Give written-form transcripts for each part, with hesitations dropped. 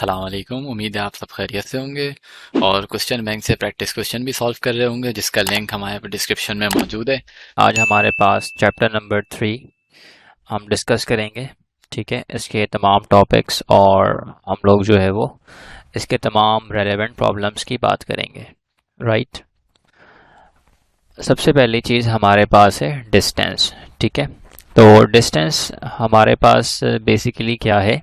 अस्सलाम वालेकुम। उम्मीद है आप सब खैरियत से होंगे और क्वेश्चन बैंक से प्रैक्टिस क्वेश्चन भी सॉल्व कर रहे होंगे, जिसका लिंक हमारे डिस्क्रिप्शन में मौजूद है। आज हमारे पास चैप्टर नंबर 3 हम डिस्कस करेंगे। ठीक है, इसके तमाम टॉपिक्स और हम लोग जो है वो इसके तमाम रेलेवेंट प्रॉब्लम्स की बात करेंगे। राइट, सबसे पहली चीज़ हमारे पास है डिस्टेंस। ठीक है, तो डिस्टेंस हमारे पास बेसिकली क्या है।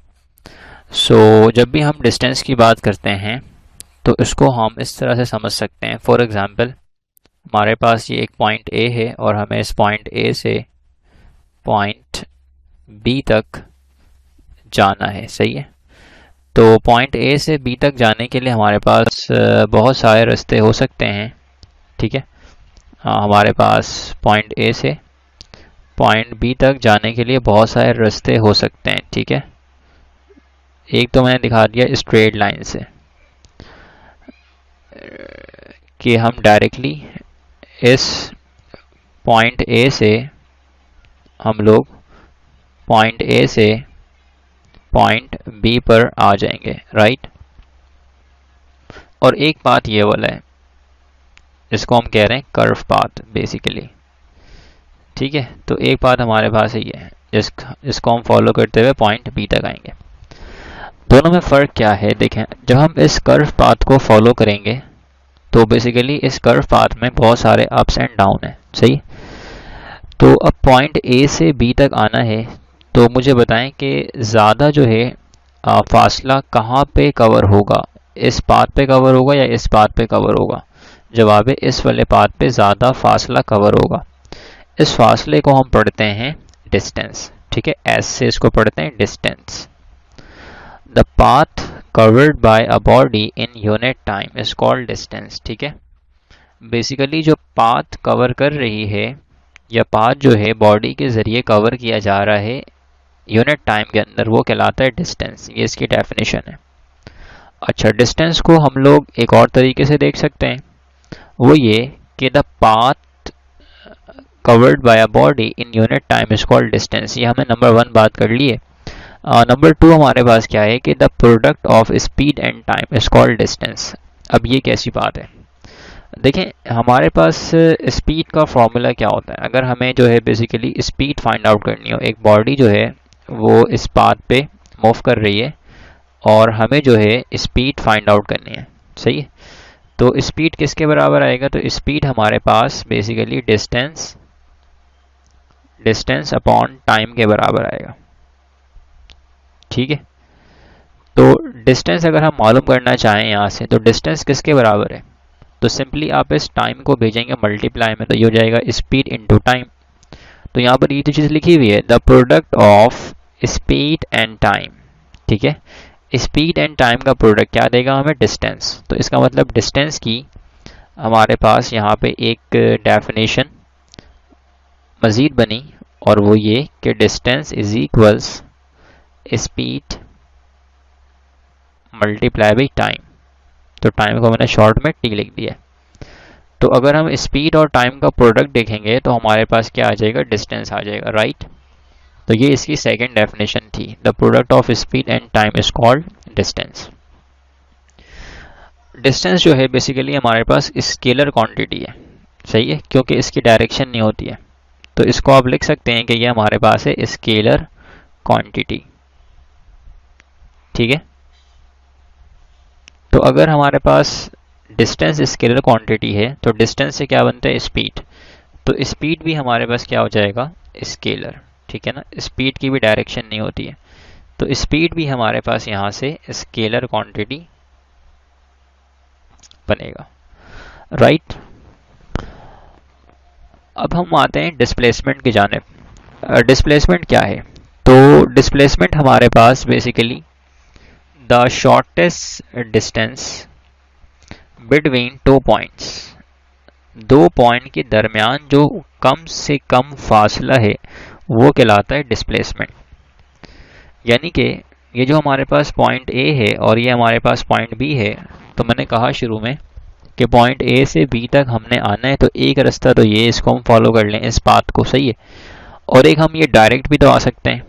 जब भी हम डिस्टेंस की बात करते हैं तो इसको हम इस तरह से समझ सकते हैं। फॉर एग्ज़ाम्पल, हमारे पास ये एक पॉइंट ए है और हमें इस पॉइंट ए से पॉइंट बी तक जाना है। सही है, तो पॉइंट ए से बी तक जाने के लिए हमारे पास बहुत सारे रास्ते हो सकते हैं। ठीक है, हमारे पास पॉइंट ए से पॉइंट बी तक जाने के लिए बहुत सारे रास्ते हो सकते हैं। ठीक है, एक तो मैंने दिखा दिया स्ट्रेट लाइन से कि हम डायरेक्टली इस पॉइंट ए से हम लोग पॉइंट ए से पॉइंट बी पर आ जाएंगे। राइट, और एक बात ये वाला है, इसको हम कह रहे हैं कर्व पाथ बेसिकली। ठीक है, तो एक बात हमारे पास ये है, इसको हम फॉलो करते हुए पॉइंट बी तक आएंगे। दोनों में फ़र्क क्या है देखें। जब हम इस कर्व पाथ को फॉलो करेंगे तो बेसिकली इस कर्व पाथ में बहुत सारे अप्स एंड डाउन हैं। सही, तो अब पॉइंट ए से बी तक आना है, तो मुझे बताएं कि ज़्यादा जो है फासला कहाँ पे कवर होगा, इस पाथ पे कवर होगा या इस पाथ पे कवर होगा। जवाब है इस वाले पाथ पे ज़्यादा फासला कवर होगा। इस फासले को हम पढ़ते हैं डिस्टेंस। ठीक है, एस से इसको पढ़ते हैं distance. The path covered by a body in unit time is called distance. ठीक है, बेसिकली जो पाथ कवर कर रही है या पाथ जो है बॉडी के ज़रिए कवर किया जा रहा है यूनिट टाइम के अंदर, वो कहलाता है डिस्टेंस। ये इसकी डेफिनेशन है। अच्छा, डिस्टेंस को हम लोग एक और तरीके से देख सकते हैं, वो ये कि the path covered by a body in unit time is called distance. ये हमने नंबर 1 बात कर ली है। नंबर 2 हमारे पास क्या है कि the product of speed and time is called distance. अब ये कैसी बात है, देखें हमारे पास स्पीड का फॉर्मूला क्या होता है। अगर हमें जो है बेसिकली स्पीड फाइंड आउट करनी हो, एक बॉडी जो है वो इस पाथ पे मूव कर रही है और हमें जो है स्पीड फाइंड आउट करनी है। सही है, तो स्पीड किसके बराबर आएगा, तो स्पीड हमारे पास बेसिकली डिस्टेंस अपॉन टाइम के बराबर आएगा। ठीक है, तो डिस्टेंस अगर हम मालूम करना चाहें यहाँ से, तो डिस्टेंस किसके बराबर है, तो सिंपली आप इस टाइम को भेजेंगे मल्टीप्लाई में, तो ये हो जाएगा स्पीड इनटू टाइम। तो यहाँ पर ये तो चीज़ लिखी हुई है, the product of speed and time. ठीक है, स्पीड एंड टाइम का प्रोडक्ट क्या देगा हमें, डिस्टेंस। तो इसका मतलब डिस्टेंस की हमारे पास यहाँ पे एक डेफिनेशन मज़ीद बनी, और वो ये कि distance is equals speed multiply by time. तो टाइम को मैंने शॉर्ट में टी लिख दिया। तो अगर हम स्पीड और टाइम का प्रोडक्ट देखेंगे तो हमारे पास क्या आ जाएगा, डिस्टेंस आ जाएगा। राइट, तो ये इसकी सेकंड डेफिनेशन थी, the product of speed and time is called distance. Distance जो है बेसिकली हमारे पास स्केलर क्वांटिटी है। सही है, क्योंकि इसकी डायरेक्शन नहीं होती है, तो इसको आप लिख सकते हैं कि ये हमारे पास है स्केलर क्वांटिटी। ठीक है, तो अगर हमारे पास डिस्टेंस स्केलर क्वांटिटी है तो डिस्टेंस से क्या बनता है, स्पीड। तो स्पीड भी हमारे पास क्या हो जाएगा, स्केलर। ठीक है ना, स्पीड की भी डायरेक्शन नहीं होती है, तो स्पीड भी हमारे पास यहाँ से स्केलर क्वांटिटी बनेगा। राइट, अब हम आते हैं डिस्प्लेसमेंट की जानिब। डिस्प्लेसमेंट क्या है, तो डिस्प्लेसमेंट हमारे पास basically the shortest distance between two points, दो पॉइंट के दरमियान जो कम से कम फासला है वो कहलाता है डिस्प्लेसमेंट। यानी कि ये जो हमारे पास पॉइंट ए है और ये हमारे पास पॉइंट बी है, तो मैंने कहा शुरू में कि पॉइंट ए से बी तक हमने आना है, तो एक रास्ता तो ये, इसको हम फॉलो कर लें इस पाथ को। सही है, और एक हम ये डायरेक्ट भी तो आ सकते हैं।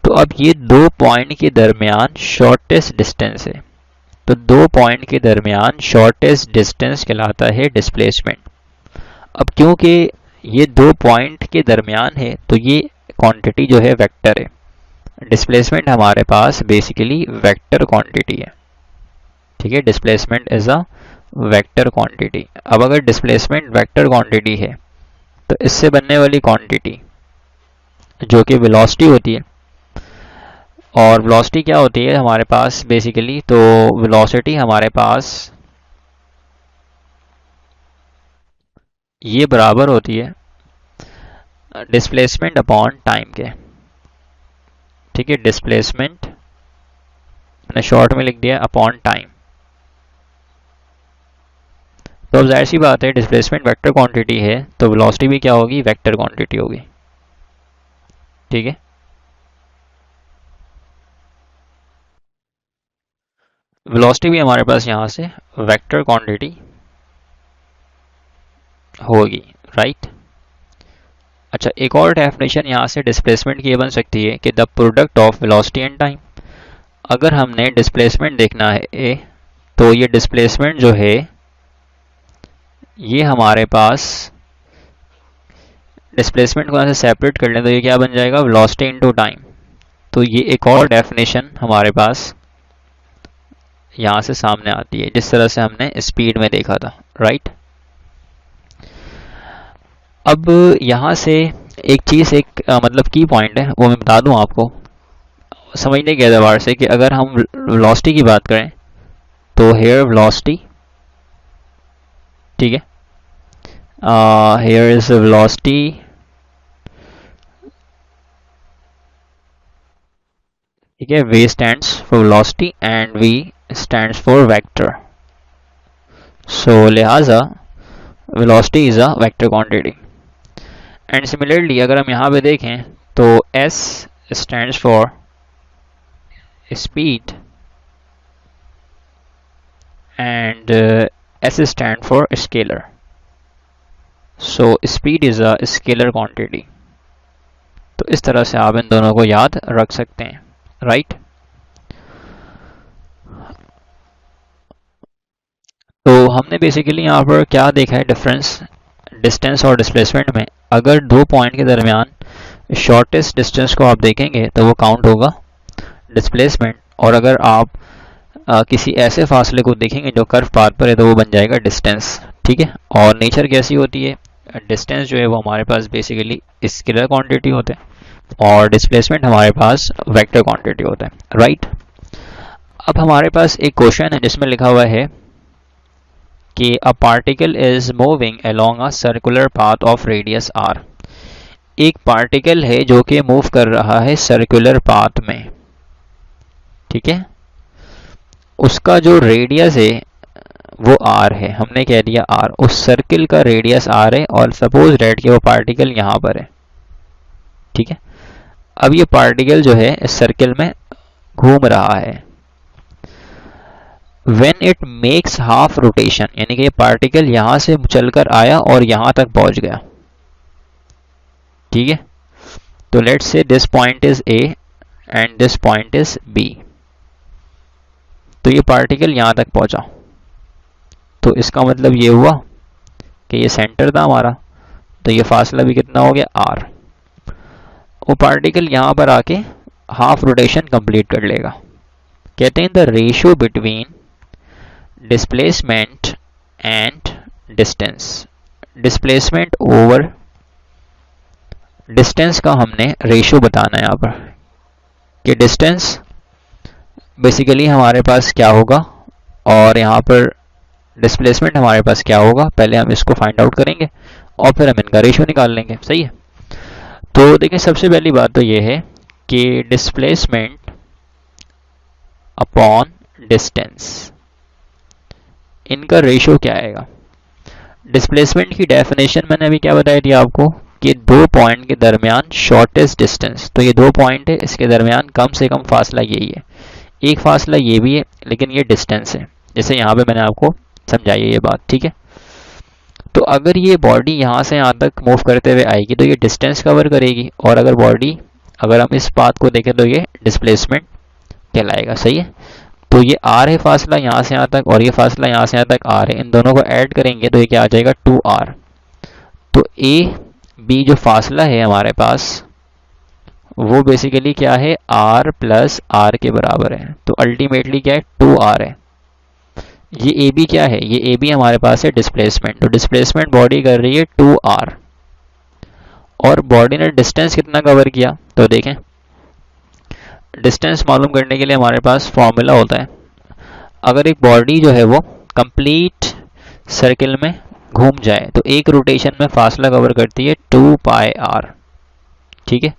तो अब ये 2 पॉइंट के दरमियान शॉर्टेस्ट डिस्टेंस है, तो 2 पॉइंट के दरमियान शॉर्टेस्ट डिस्टेंस कहलाता है डिस्प्लेसमेंट। अब क्योंकि ये 2 पॉइंट के दरमियान है तो ये क्वांटिटी जो है वेक्टर है, डिस्प्लेसमेंट हमारे पास बेसिकली वेक्टर क्वांटिटी है, ठीक है। Displacement is a vector quantity. अब अगर डिस्प्लेसमेंट वेक्टर क्वांटिटी है तो इससे बनने वाली क्वांटिटी जो कि वेलोसिटी होती है, और वेलोसिटी क्या होती है हमारे पास बेसिकली, तो वेलोसिटी हमारे पास ये बराबर होती है डिस्प्लेसमेंट अपॉन टाइम के, ठीक है। डिस्प्लेसमेंट मैंने शॉर्ट में लिख दिया अपॉन टाइम। तो अब जाहिर सी बात है डिस्प्लेसमेंट वेक्टर क्वांटिटी है तो वेलोसिटी भी क्या होगी, वेक्टर क्वांटिटी होगी, ठीक है। वेलोसिटी भी हमारे पास यहाँ से वेक्टर क्वांटिटी होगी, राइट। अच्छा, एक और डेफिनेशन यहाँ से डिस्प्लेसमेंट की ये बन सकती है कि the product of velocity and time. अगर हमने डिस्प्लेसमेंट देखना है तो ये डिस्प्लेसमेंट जो है ये हमारे पास, डिस्प्लेसमेंट को यहाँ से सेपरेट कर लें तो ये क्या बन जाएगा, वेलोसिटी इनटू टाइम। तो ये एक और डेफिनेशन हमारे पास यहाँ से सामने आती है जिस तरह से हमने स्पीड में देखा था, राइट। अब यहाँ से एक चीज़, एक मतलब की पॉइंट है वो मैं बता दूँ आपको समझने के एतबार से कि अगर हम वेलोसिटी की बात करें तो हेयर वेलोसिटी, ठीक है, हेयर इज वेलोसिटी, ठीक है। v stands for velocity and v stands for vector, so लिहाजा velocity is a vector quantity। and similarly अगर हम यहाँ पे देखें तो s stands for speed and s stands for scalar, so speed is a scalar quantity। तो इस तरह से आप इन दोनों को याद रख सकते हैं, राइट। तो हमने बेसिकली यहाँ पर क्या देखा है डिफरेंस डिस्टेंस और डिस्प्लेसमेंट में। अगर 2 पॉइंट के दरमियान शॉर्टेस्ट डिस्टेंस को आप देखेंगे तो वो काउंट होगा डिस्प्लेसमेंट, और अगर आप किसी ऐसे फासले को देखेंगे जो कर्व पाथ पर है तो वो बन जाएगा डिस्टेंस, ठीक है। और नेचर कैसी होती है, डिस्टेंस जो है वो हमारे पास बेसिकली स्केलर क्वांटिटी होता है और डिस्प्लेसमेंट हमारे पास वेक्टर क्वांटिटी होता है, राइट। अब हमारे पास एक क्वेश्चन है जिसमें लिखा हुआ है कि a particle is moving along a circular path of radius r। एक पार्टिकल है जो कि मूव कर रहा है सर्कुलर पाथ में, ठीक है। उसका जो रेडियस है वो r है, हमने कह दिया r, उस सर्किल का रेडियस r है, और सपोज डेट कि वो पार्टिकल यहाँ पर है, ठीक है। अब ये पार्टिकल जो है इस सर्किल में घूम रहा है। When it makes half rotation, यानी कि ये पार्टिकल यहाँ से चलकर आया और यहाँ तक पहुँच गया, ठीक है। तो let's say this point is A and this point is B। तो ये पार्टिकल यहाँ तक पहुँचा, तो इसका मतलब ये हुआ कि ये सेंटर था हमारा, तो ये फासला भी कितना हो गया, R। वो पार्टिकल यहाँ पर आके हाफ रोटेशन कंप्लीट कर लेगा। कहते हैं the ratio between displacement and distance, displacement over distance का हमने रेशियो बताना है यहाँ पर, कि डिस्टेंस बेसिकली हमारे पास क्या होगा और यहाँ पर डिस्प्लेसमेंट हमारे पास क्या होगा। पहले हम इसको फाइंड आउट करेंगे और फिर हम इनका रेशियो निकाल लेंगे, सही है। तो देखिए सबसे पहली बात तो ये है कि डिस्प्लेसमेंट अपॉन डिस्टेंस, इनका रेशियो क्या आएगा। डिस्प्लेसमेंट की डेफिनेशन मैंने अभी क्या बताई थी आपको कि 2 पॉइंट के दरमियान शॉर्टेस्ट डिस्टेंस, तो ये 2 पॉइंट है, इसके दरमियान कम से कम फासला यही है। एक फासला ये भी है लेकिन ये डिस्टेंस है, जैसे यहाँ पे मैंने आपको समझाई है ये बात, ठीक है। तो अगर ये बॉडी यहाँ से यहाँ तक मूव करते हुए आएगी तो ये डिस्टेंस कवर करेगी, और अगर बॉडी अगर हम इस पाथ को देखें तो ये डिस्प्लेसमेंट कहलाएगा। सही है, तो ये आर है फासला यहाँ से यहाँ तक, और ये फासला यहाँ से यहाँ तक आर है। इन दोनों को ऐड करेंगे तो ये क्या आ जाएगा, 2r। तो ए बी जो फासला है हमारे पास वो बेसिकली क्या है, r प्लस आर के बराबर है। तो अल्टीमेटली क्या है, 2r है। ये ए बी क्या है, ये ए बी हमारे पास है डिस्प्लेसमेंट। तो डिस्प्लेसमेंट बॉडी कर रही है 2r, और बॉडी ने डिस्टेंस कितना कवर किया, तो देखें डिस्टेंस मालूम करने के लिए हमारे पास फॉर्मूला होता है। अगर एक बॉडी जो है वो कंप्लीट सर्किल में घूम जाए तो एक रोटेशन में फासला कवर करती है 2πr। ठीक है,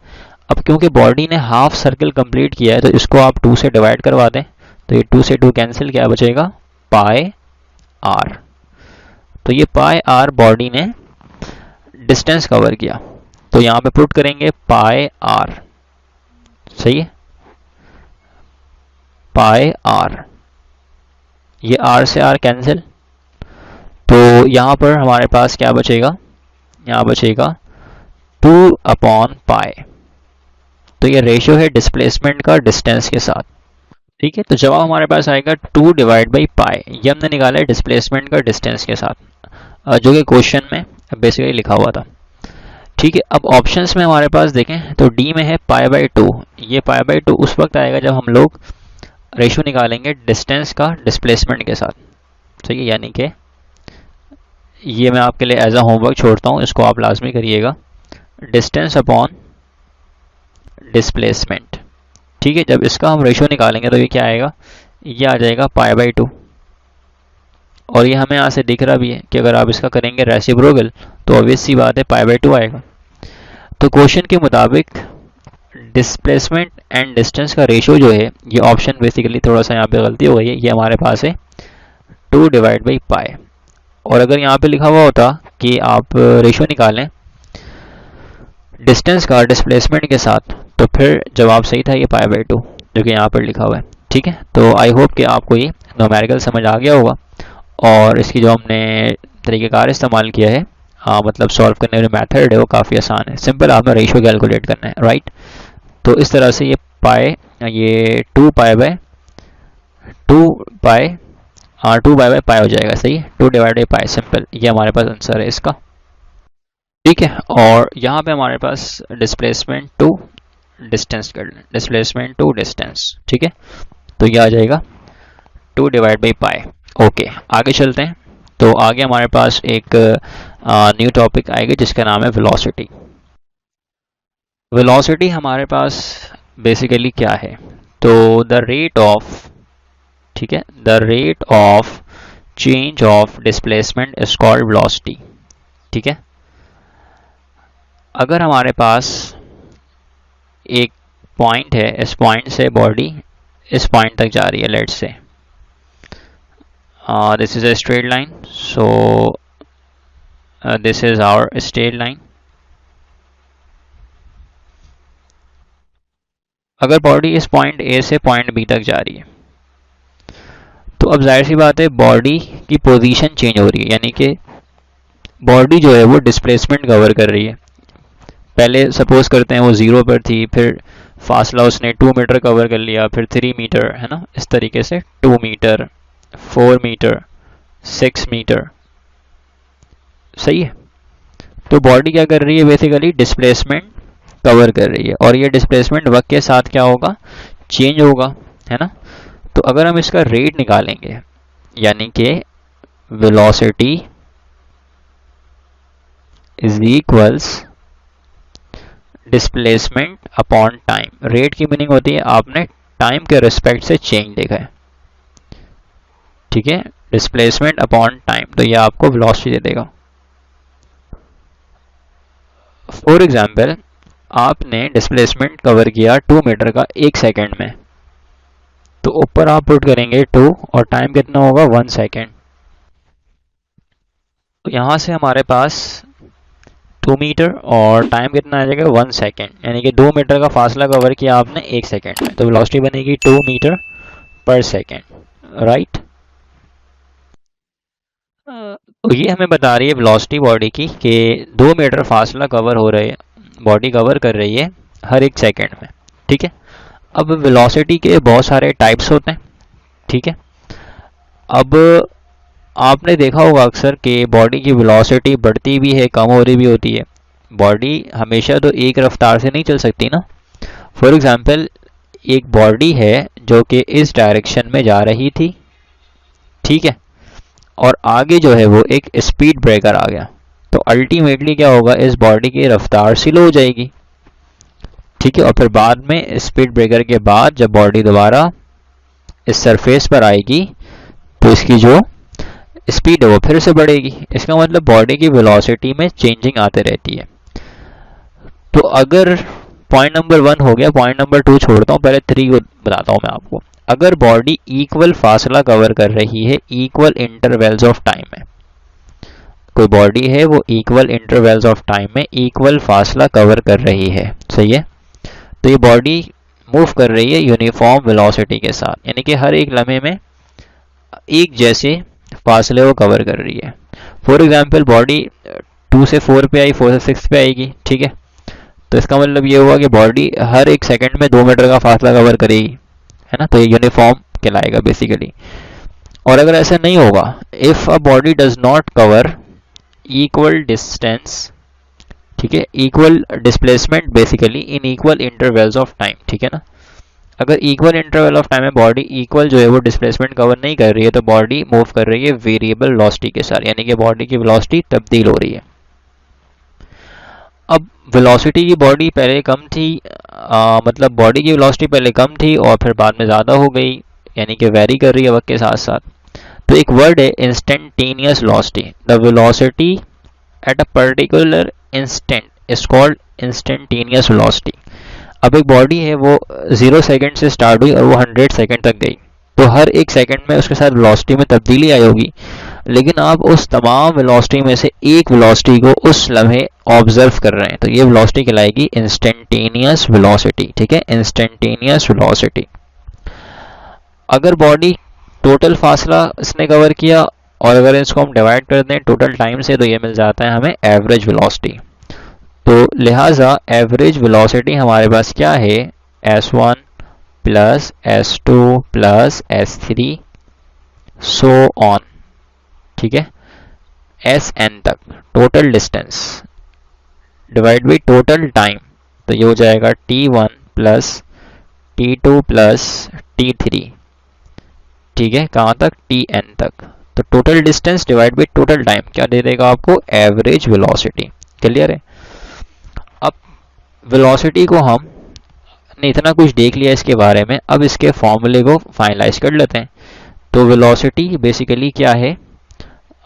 अब क्योंकि बॉडी ने हाफ सर्किल कंप्लीट किया है तो इसको आप 2 से डिवाइड करवा दें, तो ये 2 से 2 कैंसिल, क्या बचेगा, πr। तो ये πr बॉडी ने डिस्टेंस कवर किया, तो यहाँ पे पुट करेंगे πr। सही है, πr, ये r से r कैंसिल, तो यहाँ पर हमारे पास क्या बचेगा, यहाँ बचेगा 2/π। तो ये रेशियो है डिस्प्लेसमेंट का डिस्टेंस के साथ। ठीक है, तो जवाब हमारे पास आएगा 2/π। ये हमने निकाला है डिस्प्लेसमेंट का डिस्टेंस के साथ, जो कि क्वेश्चन में बेसिकली लिखा हुआ था। ठीक है, अब ऑप्शंस में हमारे पास देखें तो डी में है π/2। ये π/2 उस वक्त आएगा जब हम लोग रेशियो निकालेंगे डिस्टेंस का डिस्प्लेसमेंट के साथ। ठीक है, यानी कि ये मैं आपके लिए एज अ होमवर्क छोड़ता हूँ, इसको आप लाजमी करिएगा, डिस्टेंस अपॉन डिस्प्लेसमेंट। ठीक है, जब इसका हम रेशियो निकालेंगे तो ये क्या आएगा, ये आ जाएगा π/2। और ये हमें यहाँ से दिख रहा भी है कि अगर आप इसका करेंगे रेसिप्रोकल तो ऑब्वियस सी बात है π/2 आएगा। तो क्वेश्चन के मुताबिक डिस्प्लेसमेंट एंड डिस्टेंस का रेशियो जो है, ये ऑप्शन बेसिकली थोड़ा सा यहाँ पे गलती हो गई है, ये हमारे पास है 2/π। और अगर यहाँ पे लिखा हुआ होता कि आप रेशियो निकालें डिस्टेंस का डिस्प्लेसमेंट के साथ, तो फिर जवाब सही था ये π/2 जो कि यहाँ पर लिखा हुआ है। ठीक है, तो आई होप कि आपको ये न्यूमेरिकल समझ आ गया होगा, और इसकी जो हमने तरीक़ेकार इस्तेमाल किया है, मतलब सॉल्व करने वाली मेथड है, वो काफ़ी आसान है। सिंपल आपने रेशियो कैलकुलेट करना है, राइट। तो इस तरह से ये 2π हो जाएगा। सही है, 2/π, सिंपल, ये हमारे पास आंसर है इसका। ठीक है, और यहाँ पे हमारे पास डिस्प्लेसमेंट टू डिस्टेंस कर लें, डिस्प्लेसमेंट टू डिस्टेंस। ठीक है, तो ये आ जाएगा 2/π। ओके, आगे चलते हैं। तो आगे हमारे पास एक न्यू टॉपिक आएगा जिसका नाम है वेलोसिटी। वेलोसिटी हमारे पास बेसिकली क्या है, तो द रेट ऑफ, ठीक है, the rate of change of displacement is called velocity. ठीक है, अगर हमारे पास एक पॉइंट है, इस पॉइंट से बॉडी इस पॉइंट तक जा रही है, let's say this is a straight line, so this is our straight line। अगर बॉडी इस पॉइंट ए से पॉइंट बी तक जा रही है तो अब जाहिर सी बात है बॉडी की पोजीशन चेंज हो रही है, यानी कि बॉडी जो है वो डिस्प्लेसमेंट कवर कर रही है। पहले सपोज करते हैं वो 0 पर थी, फिर फासला उसने 2 मीटर कवर कर लिया, फिर 3 मीटर, है ना, इस तरीके से 2 मीटर, 4 मीटर, 6 मीटर। सही है, तो बॉडी क्या कर रही है, बेसिकली डिस्प्लेसमेंट कवर कर रही है, और ये डिस्प्लेसमेंट वक्त के साथ क्या होगा, चेंज होगा, है ना। तो अगर हम इसका रेट निकालेंगे, यानी कि velocity is equals displacement upon time. Rate की मीनिंग होती है आपने टाइम के रिस्पेक्ट से चेंज देखा है। ठीक है, डिस्प्लेसमेंट अपॉन टाइम, तो ये आपको वेलोसिटी दे देगा। फॉर एग्जांपल, आपने डिस्प्लेसमेंट कवर किया 2 मीटर का 1 सेकेंड में, तो ऊपर आप पुट करेंगे 2 और टाइम कितना होगा 1 सेकेंड। तो यहाँ से हमारे पास 2 मीटर और टाइम कितना आ जाएगा 1 सेकेंड, यानी कि 2 मीटर का फासला कवर किया आपने 1 सेकेंड में, तो वेलोसिटी बनेगी 2 मीटर पर सेकेंड, राइट। तो ये हमें बता रही है वेलोसिटी बॉडी की कि 2 मीटर फासला कवर हो रहे है, बॉडी कवर कर रही है हर एक सेकंड में, ठीक है। अब वेलोसिटी के बहुत सारे टाइप्स होते हैं, ठीक है। अब आपने देखा होगा अक्सर कि बॉडी की वेलोसिटी बढ़ती भी है, कम हो रही भी होती है। बॉडी हमेशा तो एक रफ्तार से नहीं चल सकती ना। फॉर एग्जांपल एक बॉडी है जो कि इस डायरेक्शन में जा रही थी, ठीक है, और आगे जो है वो एक स्पीड ब्रेकर आ गया, तो अल्टीमेटली क्या होगा, इस बॉडी की रफ्तार स्लो हो जाएगी, ठीक है। और फिर बाद में स्पीड ब्रेकर के बाद जब बॉडी दोबारा इस सरफेस पर आएगी तो इसकी जो स्पीड है वो फिर से बढ़ेगी। इसका मतलब बॉडी की वेलोसिटी में चेंजिंग आते रहती है। तो अगर पॉइंट नंबर 1 हो गया, पॉइंट नंबर 2 छोड़ता हूँ, पहले 3 को बताता हूँ मैं आपको। अगर बॉडी इक्वल फासला कवर कर रही है इक्वल इंटरवल्स ऑफ टाइम में, कोई बॉडी है वो इक्वल इंटरवल्स ऑफ टाइम में इक्वल फासला कवर कर रही है, सही है, तो ये बॉडी मूव कर रही है यूनिफॉर्म वेलोसिटी के साथ, यानी कि हर एक लम्हे में एक जैसे फासले को कवर कर रही है। फॉर एग्जांपल बॉडी 2 से 4 पे आई, 4 से 6 पे आएगी, ठीक है, तो इसका मतलब ये हुआ कि बॉडी हर एक सेकंड में 2 मीटर का फासला कवर करेगी, है ना, तो ये यूनिफॉर्म कहलाएगा बेसिकली। और अगर ऐसा नहीं होगा, if a body does not cover equal distance, ठीक है, equal displacement basically in equal intervals of time, ठीक है ना, अगर इक्वल इंटरवल ऑफ टाइम में बॉडी इक्वल जो है वो डिस्प्लेसमेंट कवर नहीं कर रही है, तो बॉडी मूव कर रही है वेरिएबल वेलोसिटी के साथ, यानी कि बॉडी की वेलोसिटी तब्दील हो रही है। अब वेलोसिटी की बॉडी पहले कम थी, मतलब बॉडी की वेलोसिटी पहले कम थी और फिर बाद में ज़्यादा हो गई, यानी कि वेरी कर रही है वक्त के साथ साथ। तो एक वर्ड है instantaneous velocity, the velocity at a particular instant is called instantaneous velocity. अब एक बॉडी है वो 0 सेकंड से स्टार्ट हुई और वो 100 सेकंड तक गई, तो हर एक सेकंड में उसके साथ वेलोसिटी में तब्दीली आई होगी, लेकिन आप उस तमाम वेलोसिटी में से एक वेलोसिटी को उस लम्हे ऑब्जर्व कर रहे हैं, तो ये वेलोसिटी कहलाएगी इंस्टेंटेनियस वेलोसिटी, ठीक है, इंस्टेंटेनियस वेलोसिटी। अगर बॉडी टोटल फासला इसने कवर किया और अगर इसको हम डिवाइड कर दें टोटल टाइम से, तो ये मिल जाता है हमें एवरेज वेलोसिटी। तो लिहाजा एवरेज वेलोसिटी हमारे पास क्या है, s1 plus s2 plus s3 so on, ठीक है, sn तक total distance divide by total time, तो ये हो जाएगा t1 plus t2 plus t3, ठीक है, कहाँ तक, tn तक। तो total distance divide by total time क्या दे देगा आपको, एवरेज वेलोसिटी। क्लियर है। अब वेलोसिटी को हमने इतना कुछ देख लिया इसके बारे में, अब इसके फॉर्मूले को फाइनलाइज कर लेते हैं। तो वेलोसिटी बेसिकली क्या है,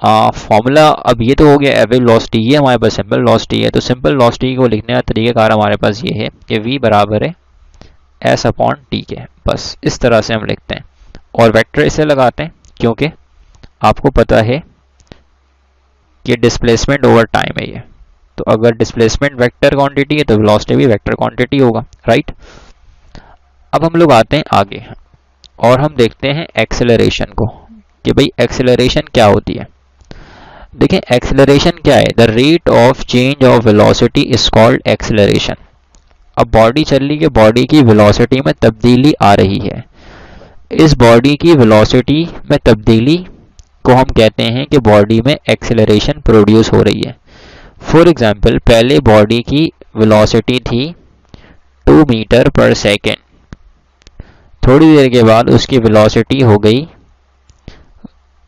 फॉर्मूला अब ये तो हो गया एवरेज वेलोसिटी, ये हमारे पास सिंपल वेलोसिटी है। तो सिंपल वेलोसिटी को लिखने का तरीक़ाकार हमारे पास ये है कि v बराबर है s अपॉन t के, बस इस तरह से हम लिखते हैं और वेक्टर इसे लगाते हैं क्योंकि आपको पता है कि डिस्प्लेसमेंट ओवर टाइम है ये, तो अगर डिस्प्लेसमेंट वेक्टर क्वांटिटी है तो वेलोसिटी भी वेक्टर क्वांटिटी होगा, राइट। अब हम लोग आते हैं आगे और हम देखते हैं एक्सेलरेशन को कि भाई एक्सेलरेशन क्या होती है। देखें एक्सेलरेशन क्या है, the rate of change of velocity is called acceleration. अब बॉडी चल रही है, बॉडी की वेलोसिटी में तब्दीली आ रही है, इस बॉडी की वेलोसिटी में तब्दीली को हम कहते हैं कि बॉडी में एक्सेलरेशन प्रोड्यूस हो रही है। फॉर एग्जांपल पहले बॉडी की वेलोसिटी थी 2 मीटर पर सेकेंड, थोड़ी देर के बाद उसकी वेलोसिटी हो गई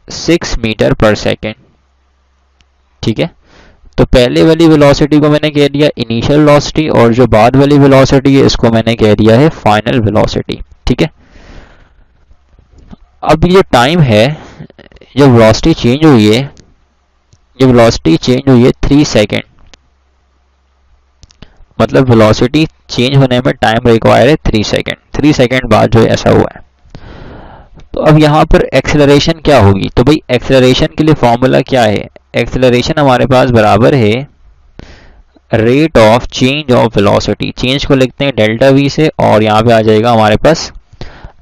6 मीटर पर सेकेंड, ठीक है। तो पहले वाली वेलोसिटी को मैंने कह दिया इनिशियल वेलोसिटी और जो बाद वाली वेलोसिटी है इसको मैंने कह दिया है फाइनल वेलोसिटी, ठीक है। अब ये टाइम है जब वेलोसिटी चेंज हुई है, ये वेलोसिटी चेंज हुई है 3 सेकेंड, मतलब वेलोसिटी चेंज होने में टाइम रिक्वायर है 3 सेकेंड, 3 सेकेंड बाद जो ऐसा हुआ है। तो अब यहाँ पर एक्सेलरेशन क्या होगी, तो भाई एक्सेलरेशन के लिए फॉर्मूला क्या है, एक्सेलरेशन हमारे पास बराबर है rate of change of velocity, change को लिखते हैं डेल्टा वी से और यहाँ पे आ जाएगा हमारे पास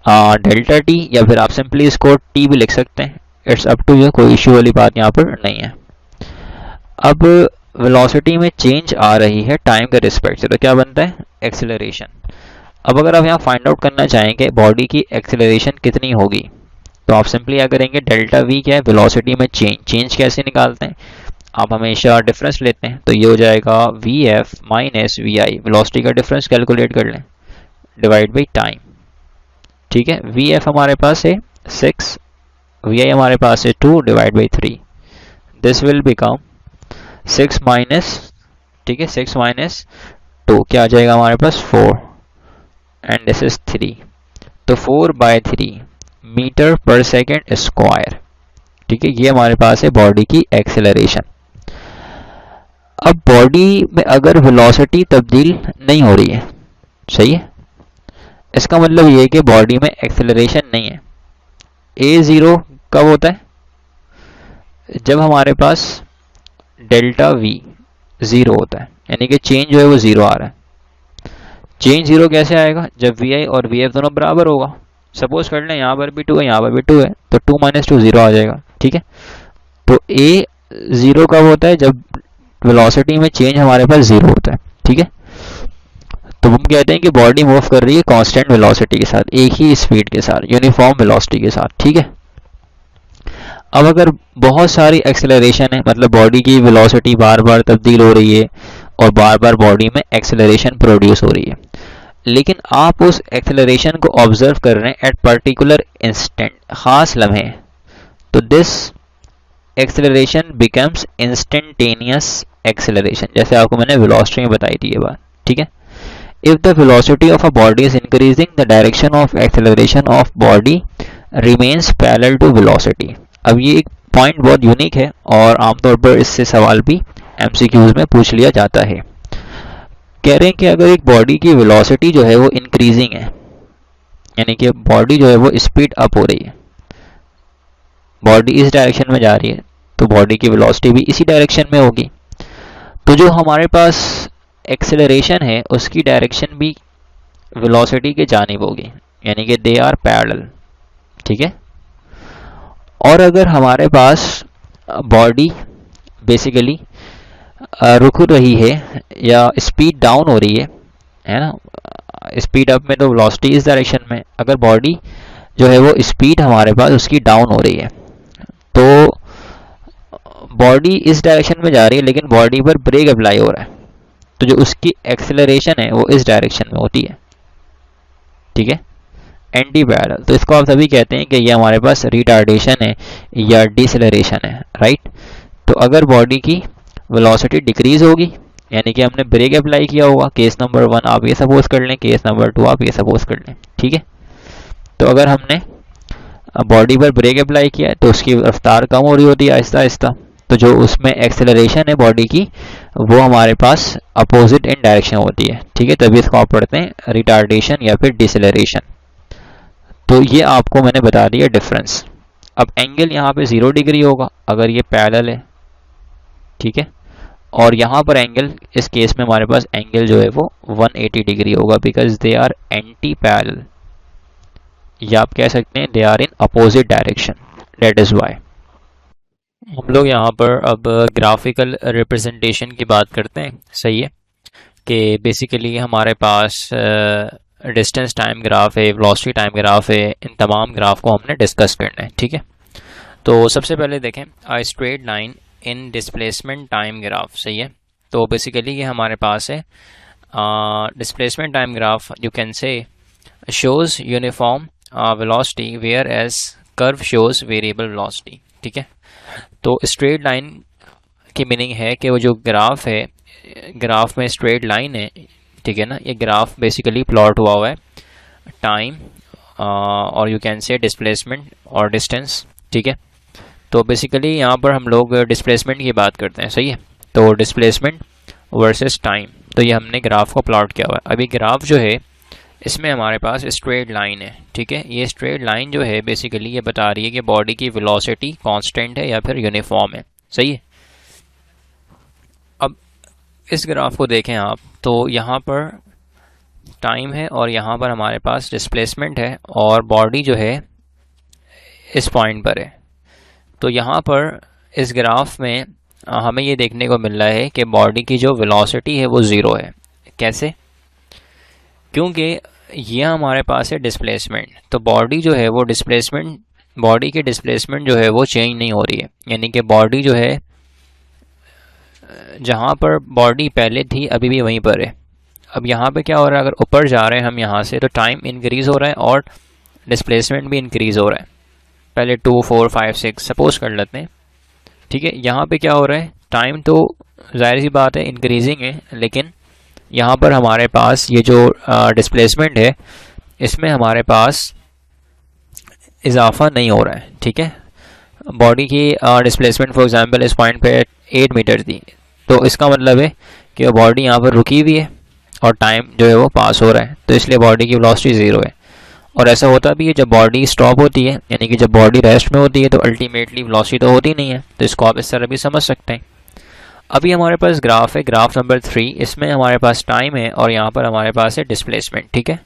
डेल्टा टी, या फिर आप सिंपली इसको टी भी लिख सकते हैं, इट्स अप टू यू, कोई इश्यू वाली बात यहाँ पर नहीं है। अब वेलोसिटी में चेंज आ रही है टाइम के रिस्पेक्ट से, तो क्या बनता है? एक्सेलरेशन। अब अगर आप यहाँ फाइंड आउट करना चाहेंगे बॉडी की एक्सेलरेशन कितनी होगी, तो आप सिंपली क्या करेंगे, डेल्टा वी क्या है? वेलोसिटी में चेंज। चेंज कैसे निकालते हैं? आप हमेशा डिफरेंस लेते हैं, तो ये हो जाएगा V F minus V I, velocity का डिफरेंस कैलकुलेट कर लें, डिवाइड बाई टाइम। ठीक है, वी एफ हमारे पास है 6, वी आई हमारे पास है 2 divide by 3। This will become 6 minus, ठीक है, 6 माइनस 2 क्या आ जाएगा हमारे पास? 4, एंड दिस इज 3, तो 4/3 मीटर पर सेकेंड स्क्वायर। ठीक है, ये हमारे पास है बॉडी की एक्सेलरेशन। अब बॉडी में अगर वेलोसिटी तब्दील नहीं हो रही है, सही है, इसका मतलब ये है कि बॉडी में एक्सेलरेशन नहीं है। ए ज़ीरो कब होता है? जब हमारे पास डेल्टा वी ज़ीरो होता है, यानी कि चेंज जो है वो ज़ीरो आ रहा है। चेंज ज़ीरो कैसे आएगा? जब वी आई और वी एफ दोनों बराबर होगा। सपोज कर लें यहाँ पर भी 2 है, यहाँ पर भी 2 है, तो 2 माइनस 2 ज़ीरो आ जाएगा। ठीक है, तो ए ज़ीरो कब होता है? जब वेलोसिटी में चेंज हमारे पास ज़ीरो होता है। ठीक है, तो हम कहते हैं कि बॉडी मूव कर रही है कांस्टेंट वेलोसिटी के साथ, एक ही स्पीड के साथ, यूनिफॉर्म वेलोसिटी के साथ। ठीक है, अब अगर बहुत सारी एक्सेलरेशन है, मतलब बॉडी की वेलोसिटी बार बार तब्दील हो रही है और बार बार बॉडी में एक्सेलरेशन प्रोड्यूस हो रही है, लेकिन आप उस एक्सेलरेशन को ऑब्जर्व कर रहे हैं एट पर्टिकुलर इंस्टेंट, खास लम्हे, तो this acceleration becomes instantaneous acceleration, जैसे आपको मैंने वेलोसिटी में बताई थी ये बात। ठीक है, if the velocity of a body is increasing, the direction of acceleration of body remains parallel to velocity। अब ये एक पॉइंट बहुत यूनिक है और आमतौर पर इससे सवाल भी एमसीक्यूज में पूछ लिया जाता है। कह रहे हैं कि अगर एक बॉडी की वेलोसिटी जो है वो इंक्रीजिंग है, यानी कि बॉडी जो है वो स्पीड अप हो रही है, बॉडी इस डायरेक्शन में जा रही है, तो बॉडी की वेलोसिटी भी इसी डायरेक्शन में होगी। तो जो हमारे पास एक्सेलरेशन है उसकी डायरेक्शन भी वेलोसिटी के जानिब होगी, यानी कि दे आर पैरेलल। ठीक है, और अगर हमारे पास बॉडी बेसिकली रुक रही है या स्पीड डाउन हो रही है ना, स्पीड अप में तो वेलोसिटी इस डायरेक्शन में, अगर बॉडी जो है वो स्पीड हमारे पास उसकी डाउन हो रही है, तो बॉडी इस डायरेक्शन में जा रही है लेकिन बॉडी पर ब्रेक अप्लाई हो रहा है, तो जो उसकी एक्सेलरेशन है वो इस डायरेक्शन में होती है। ठीक है, एंटी पैरेलल, तो इसको आप सभी कहते हैं कि ये हमारे पास रिटार्डेशन है या डिसेलरेशन है, राइट। तो अगर बॉडी की वेलोसिटी डिक्रीज होगी, यानी कि हमने ब्रेक अप्लाई किया होगा, केस नंबर 1 आप ये सपोज कर लें, केस नंबर 2 आप ये सपोज कर लें। ठीक है, तो अगर हमने बॉडी पर ब्रेक अप्लाई किया है तो उसकी रफ्तार कम हो रही होती है आहिस्ता आहिस्ता, तो जो उसमें एक्सेलरेशन है बॉडी की वो हमारे पास अपोजिट इन डायरेक्शन होती है। ठीक है, तभी इसको आप पढ़ते हैं रिटार्डेशन या फिर डिसेलरेशन। तो ये आपको मैंने बता दिया डिफरेंस। अब एंगल यहाँ पे 0 डिग्री होगा अगर ये पैरेलल है। ठीक है, और यहाँ पर एंगल, इस केस में हमारे पास एंगल जो है वो 180 डिग्री होगा, because they are anti parallel, या आप कह सकते हैं they are in opposite direction, that is why. हम लोग यहाँ पर अब ग्राफिकल रिप्रेजेंटेशन की बात करते हैं। सही है, कि बेसिकली हमारे पास डिस्टेंस टाइम ग्राफ है, वेलोसिटी टाइम ग्राफ है, इन तमाम ग्राफ को हमने डिस्कस करना है। ठीक है, तो सबसे पहले देखें a straight line in displacement time graph. सही है, तो बेसिकली ये हमारे पास है displacement time graph, you can say shows uniform velocity whereas curve shows variable velocity. ठीक है, तो स्ट्रेट लाइन की मीनिंग है कि वो जो ग्राफ है, ग्राफ में स्ट्रेट लाइन है, ठीक है ना, ये ग्राफ बेसिकली प्लॉट हुआ है टाइम और यू कैन से डिस्प्लेसमेंट और डिस्टेंस। ठीक है, तो बेसिकली यहाँ पर हम लोग डिस्प्लेसमेंट की बात करते हैं। सही है, तो डिस्प्लेसमेंट वर्सेस टाइम, तो ये हमने ग्राफ को प्लॉट किया हुआ है। अभी ग्राफ जो है इसमें हमारे पास स्ट्रेट लाइन है। ठीक है, ये स्ट्रेट लाइन जो है बेसिकली ये बता रही है कि बॉडी की वेलोसिटी कांस्टेंट है या फिर यूनिफॉर्म है। सही है, अब इस ग्राफ को देखें आप, तो यहाँ पर टाइम है और यहाँ पर हमारे पास डिस्प्लेसमेंट है और बॉडी जो है इस पॉइंट पर है। तो यहाँ पर इस ग्राफ में हमें ये देखने को मिल रहा है कि बॉडी की जो वेलोसिटी है वो ज़ीरो है। कैसे? क्योंकि ये हमारे पास है डिस्प्लेसमेंट, तो बॉडी जो है वो डिस्प्लेसमेंट, बॉडी की डिस्प्लेसमेंट जो है वो चेंज नहीं हो रही है। यानी कि बॉडी जो है जहाँ पर बॉडी पहले थी अभी भी वहीं पर है। अब यहाँ पे क्या हो रहा है, अगर ऊपर जा रहे हैं हम यहाँ से तो टाइम इंक्रीज हो रहा है और डिस्प्लेसमेंट भी इंक्रीज हो रहा है। पहले 2 4 5 6 सपोज कर लेते हैं, ठीक है। यहाँ पे क्या हो रहा है, टाइम तो जाहिर सी बात है इंक्रीजिंग है, लेकिन यहाँ पर हमारे पास ये जो डिस्प्लेसमेंट है इसमें हमारे पास इजाफा नहीं हो रहा है, ठीक है। बॉडी की डिस्प्लेसमेंट फॉर एग्जांपल इस पॉइंट पे 8 मीटर थी, तो इसका मतलब है कि बॉडी यहाँ पर रुकी हुई है और टाइम जो है वो पास हो रहा है, तो इसलिए बॉडी की वेलोसिटी ज़ीरो है। और ऐसा होता भी है जब बॉडी स्टॉप होती है, यानी कि जब बॉडी रेस्ट में होती है तो अल्टीमेटली वेलोसिटी तो होती नहीं है, तो इसको आप इस तरह भी समझ सकते हैं। अभी हमारे पास ग्राफ है, ग्राफ नंबर 3, इसमें हमारे पास टाइम है और यहाँ पर हमारे पास है डिस्प्लेसमेंट, ठीक है।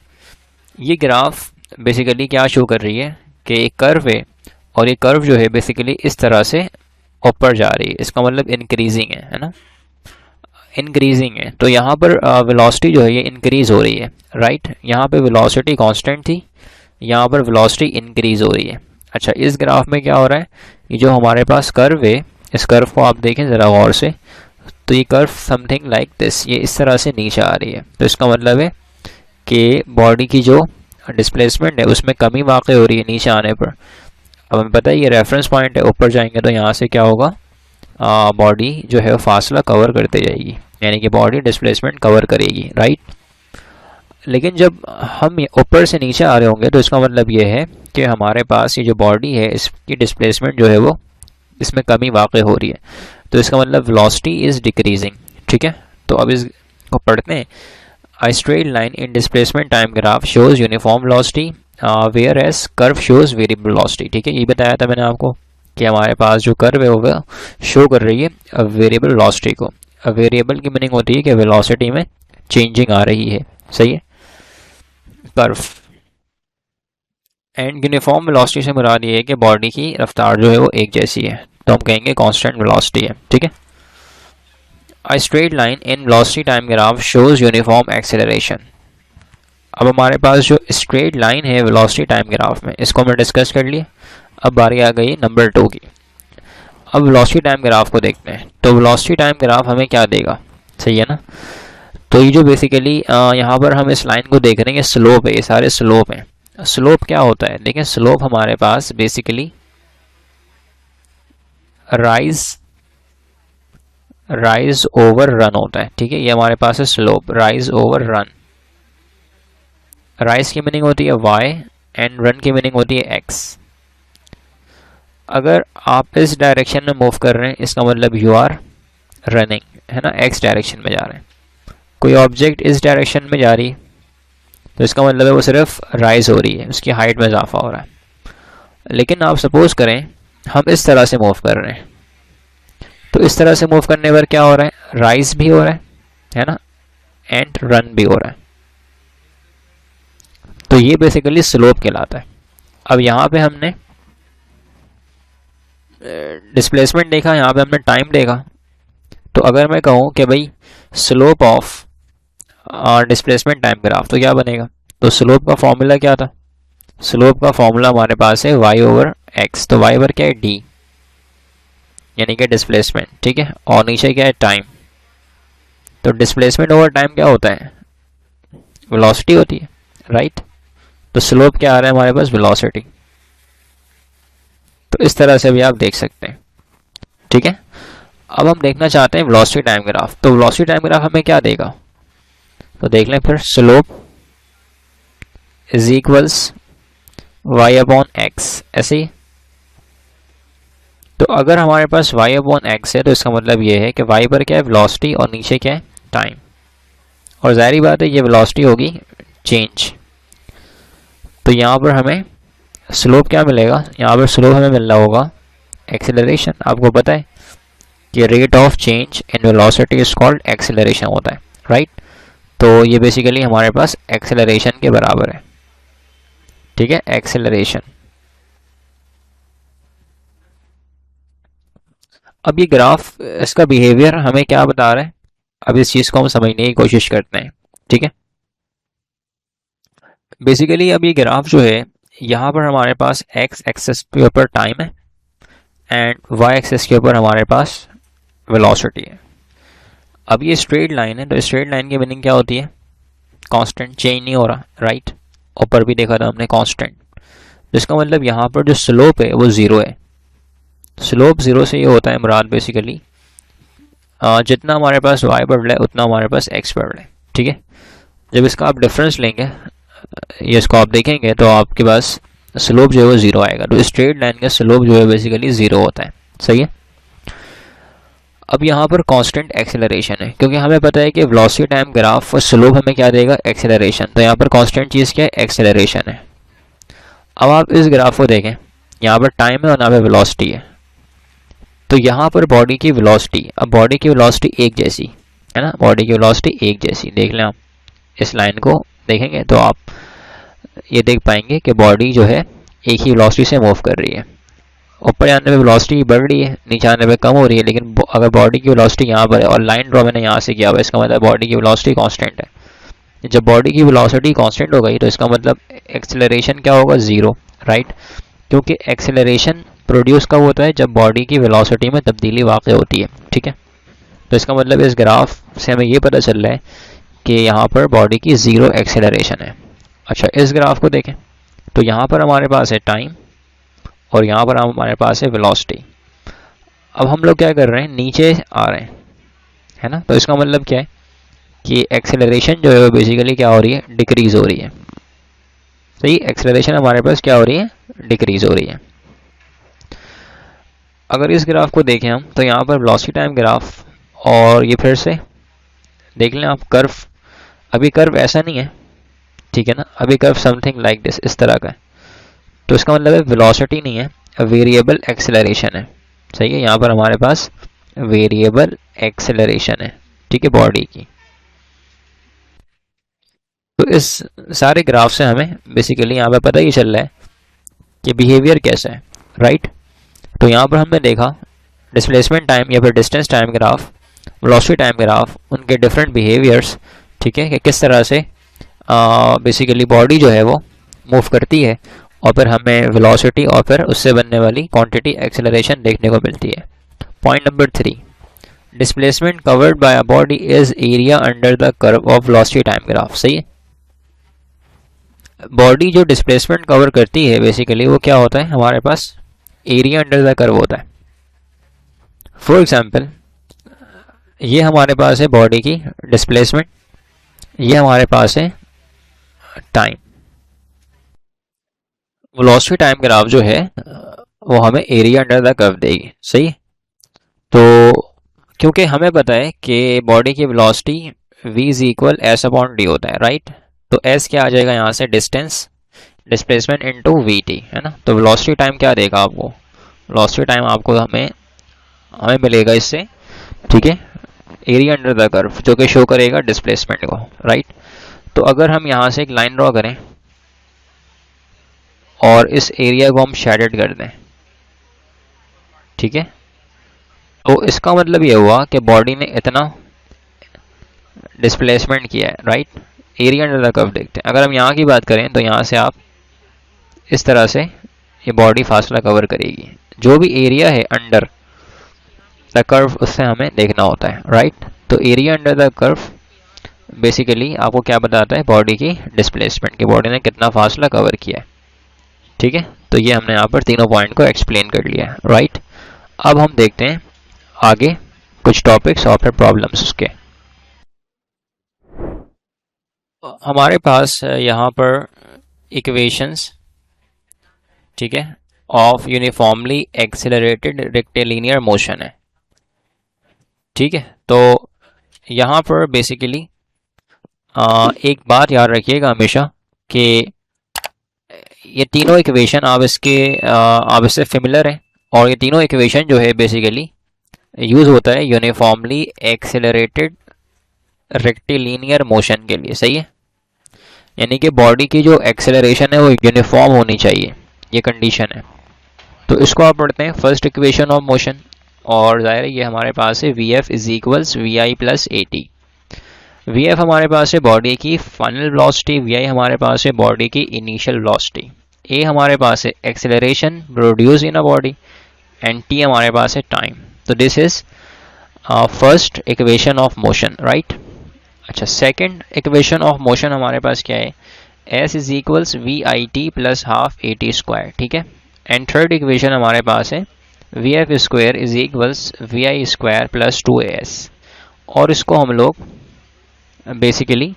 ये ग्राफ बेसिकली क्या शो कर रही है कि एक कर्व है और ये कर्व जो है बेसिकली इस तरह से ऊपर जा रही है, इसका मतलब इंक्रीजिंग है ना, इंक्रीजिंग है। तो यहाँ पर वेलोसिटी जो है ये इंक्रीज हो रही है, राइट। यहाँ पे वेलोसिटी कांस्टेंट थी, यहाँ पर वेलोसिटी इंक्रीज हो रही है। अच्छा, इस ग्राफ में क्या हो रहा है, ये जो हमारे पास कर्व है, इस कर्व को आप देखें ज़रा गौर से, तो ये कर्व समथिंग लाइक दिस, ये इस तरह से नीचे आ रही है। तो इसका मतलब है कि बॉडी की जो डिस्प्लेसमेंट है उसमें कमी वाक़ई हो रही है नीचे आने पर। अब हमें पता है ये रेफरेंस पॉइंट है, ऊपर जाएंगे तो यहाँ से क्या होगा, बॉडी जो है फासला कवर करते जाएगी, यानी कि बॉडी डिस्प्लेसमेंट कवर करेगी, राइट। लेकिन जब हम ऊपर से नीचे आ रहे होंगे तो इसका मतलब ये है कि हमारे पास ये जो बॉडी है इसकी डिस्प्लेसमेंट जो है वो इसमें कमी वाक़ई हो रही है, तो इसका मतलब वेलोसिटी इज़ डिक्रीजिंग, ठीक है। तो अब इसको पढ़ते हैं। A straight line in displacement time graph shows uniform velocity whereas curve shows variable velocity, ठीक है। ये बताया था मैंने आपको कि हमारे पास जो कर्व है वो शो कर रही है वेरिएबल वेलोसिटी को। वेरिएबल की मीनिंग होती है कि वेलोसिटी में चेंजिंग आ रही है, सही है। कर्व एंड यूनिफॉर्म वेलोसिटी से मुराद ये है कि बॉडी की रफ्तार जो है वो एक जैसी है, तो हम कहेंगे कांस्टेंट वेलोसिटी है, ठीक है। A straight line in velocity time graph shows uniform acceleration. अब हमारे पास जो स्ट्रेट लाइन है वेलोसिटी टाइम ग्राफ में, इसको हमने डिस्कस कर लिया। अब बारी आ गई नंबर 2 की। अब वेलोसिटी टाइम ग्राफ को देखते हैं, तो वेलोसिटी टाइम ग्राफ हमें क्या देगा, सही है ना। तो ये जो बेसिकली यहाँ पर हम इस लाइन को देख रहे हैं, स्लोप है, ये सारे स्लोप हैं। स्लोप क्या होता है, देखिए स्लोप हमारे पास बेसिकली राइज ओवर रन होता है, ठीक है। ये हमारे पास है slope, rise over run. Rise की मीनिंग होती है y एंड रन की मीनिंग होती है x। अगर आप इस डायरेक्शन में मूव कर रहे हैं इसका मतलब यू आर रनिंग, है ना, x डायरेक्शन में जा रहे हैं। कोई ऑब्जेक्ट इस डायरेक्शन में जा रही है तो इसका मतलब है वो सिर्फ राइज हो रही है, उसकी हाइट में इजाफा हो रहा है। लेकिन आप सपोज करें हम इस तरह से मूव कर रहे हैं, तो इस तरह से मूव करने पर क्या हो रहा है, राइज भी हो रहा है ना, एंड रन भी हो रहा है। तो ये बेसिकली स्लोप कहलाता है। अब यहाँ पे हमने डिस्प्लेसमेंट देखा, यहाँ पे हमने टाइम देखा। तो अगर मैं कहूँ कि भाई slope of displacement time graph, तो क्या बनेगा, तो स्लोप का फॉर्मूला क्या था, स्लोप का फॉर्मूला हमारे पास है y ओवर एक्स। तो y ओवर क्या है, d, यानी कि डिस्प्लेसमेंट, ठीक है, और नीचे क्या है टाइम। तो डिस्प्लेसमेंट ओवर टाइम क्या होता है, वेलोसिटी होती है, राइट। तो स्लोप क्या आ रहा है हमारे पास, वेलोसिटी। तो इस तरह से भी आप देख सकते हैं, ठीक है। अब हम देखना चाहते हैं वेलोसिटी टाइम ग्राफ, तो वेलोसिटी टाइम ग्राफ हमें क्या देगा, तो देख लें फिर, slope is equals y upon x, ऐसे ही। तो अगर हमारे पास y अपॉन एक्स है तो इसका मतलब ये है कि y पर क्या है, वेलोसिटी, और नीचे क्या है, टाइम। और जाहिर बात है ये वेलोसिटी होगी चेंज। तो यहाँ पर हमें स्लोप क्या मिलेगा, यहाँ पर स्लोप हमें मिल रहा होगा एक्सेलरेशन। आपको पता है कि rate of change in velocity is called acceleration होता है, राइट। तो ये बेसिकली हमारे पास एक्सेलरेशन के बराबर है, ठीक है, एक्सेलरेशन। अब ये ग्राफ, इसका बिहेवियर हमें क्या बता रहा है, अब इस चीज़ को हम समझने की कोशिश करते हैं। ठीक है, बेसिकली अब ये ग्राफ जो है, यहाँ पर हमारे पास एक्स एक्सेस के ऊपर टाइम है एंड वाई एक्सेस के ऊपर हमारे पास वेलोसिटी है। अब ये स्ट्रेट लाइन है, तो स्ट्रेट लाइन की मीनिंग क्या होती है, कांस्टेंट, चेंज नहीं हो रहा, राइट। ऊपर भी देखा था हमने कांस्टेंट, जिसका मतलब यहाँ पर जो स्लोप है वो ज़ीरो है। स्लोप ज़ीरो से ये होता है मुराद बेसिकली जितना हमारे पास y बढ़ रहा है उतना हमारे पास x बढ़ रहा है। ठीक है, जब इसका आप डिफरेंस लेंगे, ये इसको आप देखेंगे तो आपके पास स्लोप जो है वो ज़ीरो आएगा। तो स्ट्रेट लाइन का स्लोप जो है बेसिकली ज़ीरो होता है। सही है। अब यहाँ पर कांस्टेंट एक्सेलरेशन है, क्योंकि हमें पता है कि वेलोसिटी टाइम ग्राफ और स्लोप हमें क्या देगा, एक्सेलरेशन। तो यहाँ पर कांस्टेंट चीज़ क्या है, एक्सेलरेशन है। अब आप इस ग्राफ को देखें, यहाँ पर टाइम है और यहाँ पर वेलोसिटी है। तो यहाँ पर बॉडी की वेलोसिटी, अब बॉडी की वेलोसिटी एक जैसी है ना, बॉडी की वेलोसिटी एक जैसी, देख लें आप इस लाइन को देखेंगे तो आप ये देख पाएंगे कि बॉडी जो है एक ही वेलोसिटी से मूव कर रही है। ऊपर जाने पे वेलोसिटी बढ़ रही है, नीचे आने पे कम हो रही है, लेकिन अगर बॉडी की वेलोसिटी यहाँ पर है और लाइन ड्रॉ मैंने यहाँ से किया हुआ है, इसका मतलब बॉडी की वेलोसिटी कांस्टेंट है। जब बॉडी की वेलोसिटी कांस्टेंट हो गई तो इसका मतलब एक्सेलरेशन क्या होगा, ज़ीरो, राइट। क्योंकि एक्सेलरेशन प्रोड्यूस कब होता है, जब बॉडी की वेलोसिटी में तब्दीली वाक़ होती है। ठीक है, तो इसका मतलब इस ग्राफ से हमें ये पता चल रहा है कि यहाँ पर बॉडी की ज़ीरो एक्सेलरेशन है। अच्छा, इस ग्राफ को देखें तो यहाँ पर हमारे पास है टाइम और यहाँ पर हमारे पास है वेलोसिटी। अब हम लोग क्या कर रहे हैं, नीचे आ रहे हैं, है ना। तो इसका मतलब क्या है कि एक्सेलरेशन जो है वो बेसिकली क्या हो रही है, डिक्रीज़ हो रही है। सही, एक्सेलरेशन हमारे पास क्या हो रही है, डिक्रीज़ हो रही है। अगर इस ग्राफ को देखें हम तो यहाँ पर वेलोसिटी टाइम ग्राफ, और ये फिर से देख लें आप कर्व, अभी कर्व ऐसा नहीं है, ठीक है ना, अभी कर्व समथिंग लाइक दिस, इस तरह का है। तो इसका मतलब है वेलोसिटी नहीं है, वेरिएबल एक्सेलरेशन है। सही है, यहाँ पर हमारे पास वेरिएबल एक्सेलरेशन है, ठीक है, बॉडी की। तो इस सारे ग्राफ से हमें बेसिकली यहाँ पे पता ही चल रहा है कि बिहेवियर कैसा है, राइट। तो यहाँ पर हमने देखा डिस्प्लेसमेंट टाइम या फिर distance time graph, velocity time graph, उनके डिफरेंट बिहेवियर्स, ठीक है, कि किस तरह से बेसिकली बॉडी जो है वो मूव करती है और फिर हमें वेलोसिटी और फिर उससे बनने वाली क्वांटिटी एक्सेलरेशन देखने को मिलती है। Point number 3, displacement covered by a body is area under the curve of velocity time graph. सही है, बॉडी जो डिस्प्लेसमेंट कवर करती है बेसिकली वो क्या होता है, हमारे पास एरिया अंडर द कर्व होता है। फॉर एग्जांपल, ये हमारे पास है बॉडी की डिस्प्लेसमेंट, ये हमारे पास है टाइम। वेलोसिटी टाइम ग्राफ जो है वो हमें एरिया अंडर द कर्व देगी। सही, तो क्योंकि हमें पता है कि बॉडी की velocity v is equal S upon D होता है, राइट। तो s क्या आ जाएगा यहाँ से, डिस्टेंस, डिस्प्लेसमेंट इनटू वी, है ना। तो वेलोसिटी टाइम क्या देगा आपको, वेलोसिटी टाइम आपको हमें मिलेगा इससे, ठीक है, एरिया अंडर द कर्व, जो कि शो करेगा डिस्प्लेसमेंट को, राइट। तो अगर हम यहाँ से एक लाइन ड्रॉ करें और इस एरिया को हम शेडेड कर दें, ठीक है, तो इसका मतलब ये हुआ कि बॉडी ने इतना डिस्प्लेसमेंट किया है, right. Area under the curve देखते हैं, अगर हम यहाँ की बात करें तो यहाँ से आप इस तरह से ये बॉडी फासला कवर करेगी, जो भी एरिया है अंडर द कर्व उससे हमें देखना होता है, राइट। तो area under the curve basically आपको क्या बताता है, बॉडी की डिस्प्लेसमेंट, की बॉडी ने कितना फासला कवर किया है, ठीक है। तो ये हमने यहाँ पर तीनों पॉइंट को एक्सप्लेन कर लिया है, राइट। अब हम देखते हैं आगे कुछ टॉपिक्स और फिर प्रॉब्लम्स उसके। हमारे पास यहाँ पर इक्वेशंस, ठीक है, of uniformly accelerated rectilinear motion है, ठीक है। तो यहाँ पर बेसिकली एक बात याद रखिएगा हमेशा कि ये तीनों इक्वेशन आप इससे फेमिलियर हैं, और ये तीनों इक्वेशन जो है बेसिकली यूज़ होता है यूनिफॉर्मली एक्सेलरेटेड रेक्टिलिनियर मोशन के लिए। सही है, यानी कि बॉडी की जो एक्सेलरेशन है वो यूनिफॉर्म होनी चाहिए, ये कंडीशन है। तो इसको आप पढ़ते हैं फर्स्ट इक्वेशन ऑफ मोशन, और ज़ाहिर है ये हमारे पास है we F is equals V I plus A T. We F हमारे पास है बॉडी की फाइनल वेलोसिटी, वी आई हमारे पास है बॉडी की इनिशियल वेलोसिटी, ए हमारे पास है acceleration produce in a body and T हमारे पास है टाइम। तो this is first equation of motion, right. अच्छा, सेकंड इक्वेशन ऑफ मोशन हमारे पास क्या है, S is equals V I T plus half A T square, ठीक है। एंड थर्ड इक्वेशन हमारे पास है we F square is equals V I square plus two A S. और इसको हम लोग बेसिकली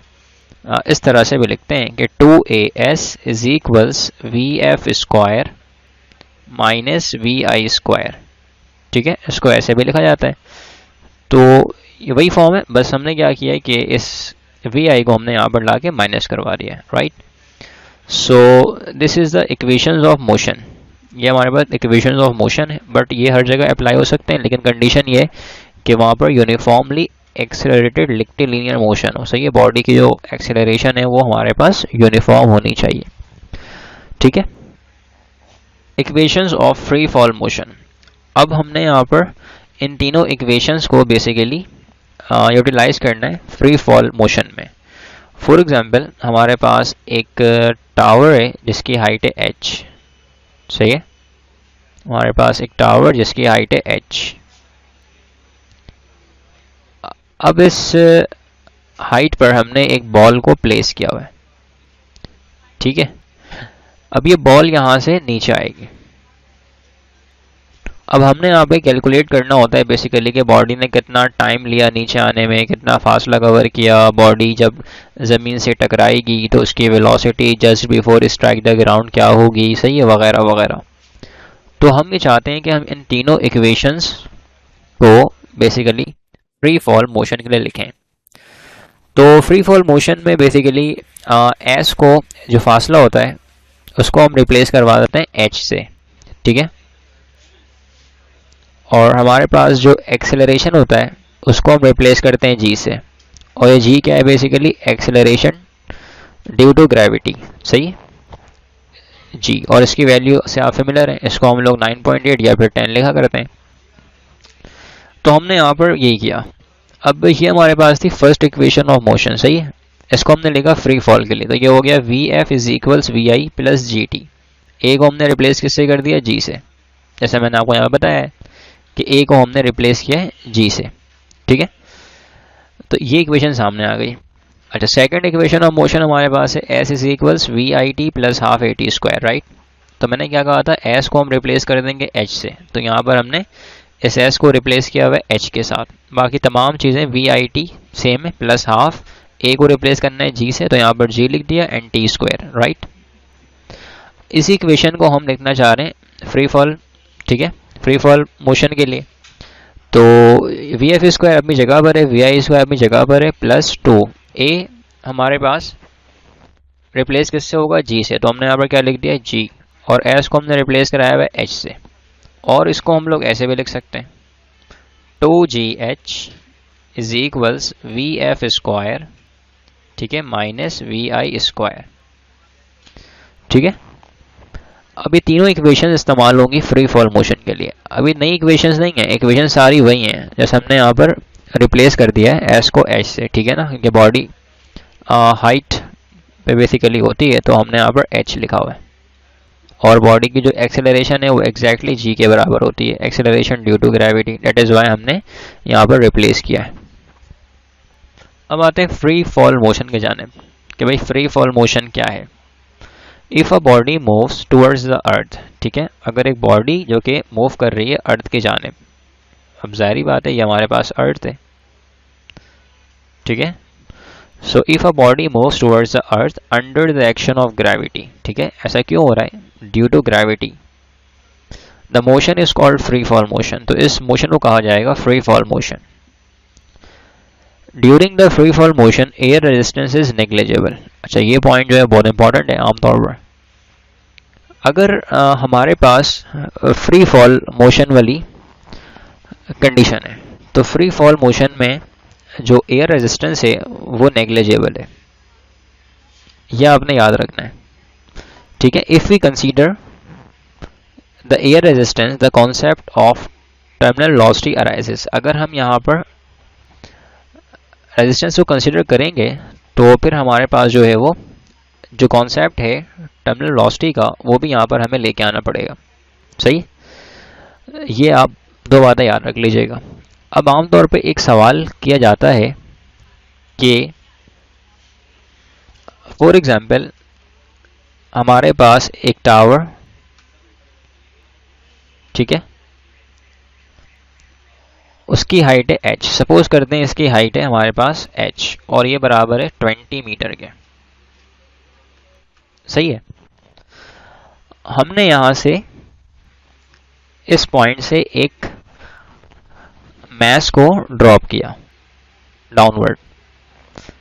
इस तरह से भी लिखते हैं कि two A S is equals V F square minus V I square, ठीक है। इसको ऐसे भी लिखा जाता है। तो ये वही फॉर्म है, बस हमने क्या किया है कि इस वी आई को हमने यहाँ पर ला के माइनस करवा दिया है, right. So this is the equations of motion. ये हमारे पास इक्वेशंस ऑफ मोशन है, बट ये हर जगह अप्लाई हो सकते हैं, लेकिन कंडीशन ये है कि वहाँ पर यूनिफॉर्मली एक्सेलरेटेड लिक्टिलिनियर मोशन हो। सही है, बॉडी की जो एक्सेलरेशन है वो हमारे पास यूनिफॉर्म होनी चाहिए, ठीक है। Equations of free fall motion. अब हमने यहाँ पर इन तीनों इक्वेशंस को बेसिकली यूटिलाइज करना है फ्री फॉल मोशन में। फॉर एग्जांपल हमारे पास एक टावर है जिसकी हाइट है h, सही है। हमारे पास एक टावर जिसकी हाइट है h। अब इस हाइट पर हमने एक बॉल को प्लेस किया हुआ है, ठीक है। अब ये बॉल यहाँ से नीचे आएगी। अब हमने यहाँ पे कैलकुलेट करना होता है बेसिकली कि बॉडी ने कितना टाइम लिया नीचे आने में, कितना फासला कवर किया, बॉडी जब ज़मीन से टकराएगी तो उसकी velocity just before strike the ground क्या होगी, सही है, वगैरह वगैरह। तो हम ये चाहते हैं कि हम इन तीनों इक्वेशंस को बेसिकली फ्री फॉल मोशन के लिए लिखें। तो फ्री फॉल मोशन में बेसिकली एस को जो फासला होता है उसको हम रिप्लेस करवा देते हैं एच से, ठीक है। और हमारे पास जो एक्सेलरेशन होता है उसको हम रिप्लेस करते हैं जी से। और ये जी क्या है, basically acceleration due to gravity, सही जी। और इसकी वैल्यू से आप फेमिलियर हैं, इसको हम लोग 9.8 या फिर 10 लिखा करते हैं। तो हमने यहाँ पर यही किया। अब ये हमारे पास थी फर्स्ट इक्वेशन ऑफ मोशन, सही है। इसको हमने लिखा फ्री फॉल के लिए, तो ये हो गया V F is equals V I plus G T. A को हमने रिप्लेस किससे कर दिया, जी से, जैसे मैंने आपको यहाँ बताया है कि ए को हमने रिप्लेस किया है जी से, ठीक है। तो ये इक्वेशन सामने आ गई। अच्छा, सेकंड इक्वेशन ऑफ मोशन हमारे पास है S is equals V I T plus half A T square, right. तो मैंने क्या कहा था, एस को हम रिप्लेस कर देंगे एच से, तो यहाँ पर हमने इस एस को रिप्लेस किया हुआ है एच के साथ। बाकी तमाम चीज़ें वी आई टी सेम है, प्लस हाफ ए को रिप्लेस करना है जी से, तो यहाँ पर जी लिख दिया एंड टी स्क्वायर, राइट। इसी इक्वेशन को हम लिखना चाह रहे हैं फ्री फॉल, ठीक है, फ्री फॉल मोशन के लिए। तो वी एफ स्क्वायर अपनी जगह पर है, वी आई स्क्वायर अपनी जगह पर है, प्लस टू ए हमारे पास रिप्लेस किससे होगा, जी से, तो हमने यहाँ पर क्या लिख दिया, जी। और एस को हमने रिप्लेस कराया हुआ है एच से। और इसको हम लोग ऐसे भी लिख सकते हैं, two G H is equals V F square, ठीक है, माइनस वी आई स्क्वायर, ठीक है। अभी तीनों इक्वेशन इस्तेमाल होंगी फ्री फॉल मोशन के लिए। अभी नई इक्वेशंस नहीं है, इक्वेशन सारी वही हैं, जैसे हमने यहाँ पर रिप्लेस कर दिया है एस को एच से, ठीक है ना, क्योंकि बॉडी हाइट पे बेसिकली होती है, तो हमने यहाँ पर एच लिखा हुआ है। और बॉडी की जो एक्सेलरेशन है वो एग्जैक्टली जी के बराबर होती है, acceleration due to gravity, that is why हमने यहाँ पर रिप्लेस किया है। अब आते हैं फ्री फॉल मोशन के जानिब कि भाई फ्री फॉल मोशन क्या है। If a body moves towards the अर्थ, ठीक है, अगर एक बॉडी जो कि मूव कर रही है अर्थ की जानिब, अब जाहिर बात है ये हमारे पास अर्थ है, ठीक है। So if a body moves towards the earth under the action of gravity, ठीक है, ऐसा क्यों हो रहा है, due to gravity, the motion is called free fall motion. तो इस मोशन को कहा जाएगा free fall motion. During the free fall motion air resistance is negligible. अच्छा, ये पॉइंट जो है बहुत इंपॉर्टेंट है आमतौर पर। अगर हमारे पास फ्री फॉल मोशन वाली कंडीशन है, तो फ्री फॉल मोशन में जो एयर रेजिस्टेंस है वो नेग्लिजिबल है, यह आपने याद रखना है, ठीक है। If we consider the air resistance, the concept of terminal velocity arises. अगर हम यहाँ पर रेजिस्टेंस को कंसिडर करेंगे तो फिर हमारे पास जो है वो जो कॉन्सेप्ट है टर्मिनल वेलोसिटी का वो भी यहाँ पर हमें लेके आना पड़ेगा। सही, ये आप दो बातें याद रख लीजिएगा। अब आमतौर पे एक सवाल किया जाता है कि फॉर एग्जांपल हमारे पास एक टावर, ठीक है, उसकी हाइट है h। सपोज करते हैं इसकी हाइट है हमारे पास h और ये बराबर है 20 मीटर के। सही है, हमने यहां से इस पॉइंट से एक मैस को ड्रॉप किया डाउनवर्ड।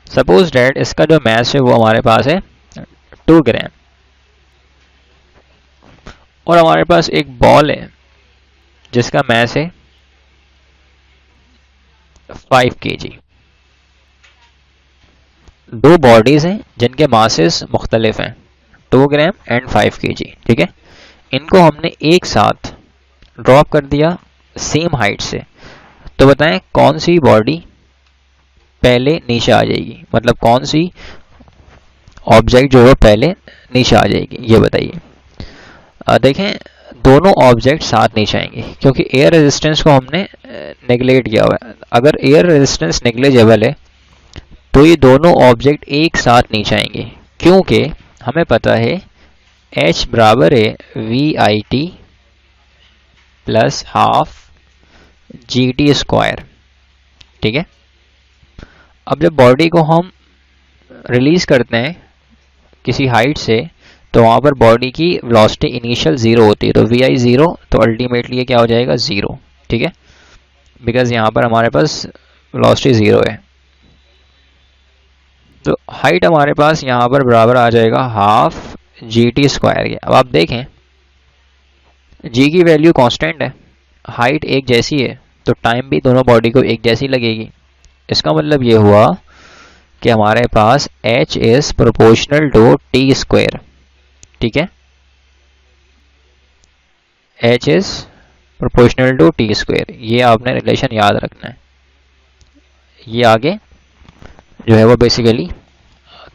सपोज डैट इसका जो मैस है वो हमारे पास है 2 ग्राम और हमारे पास एक बॉल है जिसका मैस है 5 kg। दो बॉडीज हैं जिनके मासेस मुख्तलिफ हैं, 2 ग्राम एंड 5 kg। ठीक है, इनको हमने एक साथ ड्रॉप कर दिया सेम हाइट से। तो बताएं कौन सी बॉडी पहले नीचे आ जाएगी, मतलब कौन सी ऑब्जेक्ट जो है पहले नीचे आ जाएगी, ये बताइए। देखें दोनों ऑब्जेक्ट साथ नीचे आएंगे क्योंकि एयर रेजिस्टेंस को हमने नेगलेक्ट किया हुआ है। अगर एयर रेजिस्टेंस नेग्लिजिबल है तो ये दोनों ऑब्जेक्ट एक साथ नीचे आएंगे क्योंकि हमें पता है h बराबर है VIT plus half GT square. ठीक है, अब जब बॉडी को हम रिलीज करते हैं किसी हाइट से तो वहां पर बॉडी की वेलोसिटी इनिशियल 0 होती है, तो VI 0 तो अल्टीमेटली ये क्या हो जाएगा 0। ठीक है, बिकॉज यहाँ पर हमारे पास वेलोसिटी 0 है। तो हाइट हमारे पास यहाँ पर बराबर आ जाएगा हाफ GT स्क्वायर के। अब आप देखें G की वैल्यू कांस्टेंट है, हाइट एक जैसी है तो टाइम भी दोनों बॉडी को एक जैसी लगेगी। इसका मतलब ये हुआ कि हमारे पास h is proportional to t square. ठीक है, h is proportional to t square, ये आपने रिलेशन याद रखना है। ये आगे जो है वो बेसिकली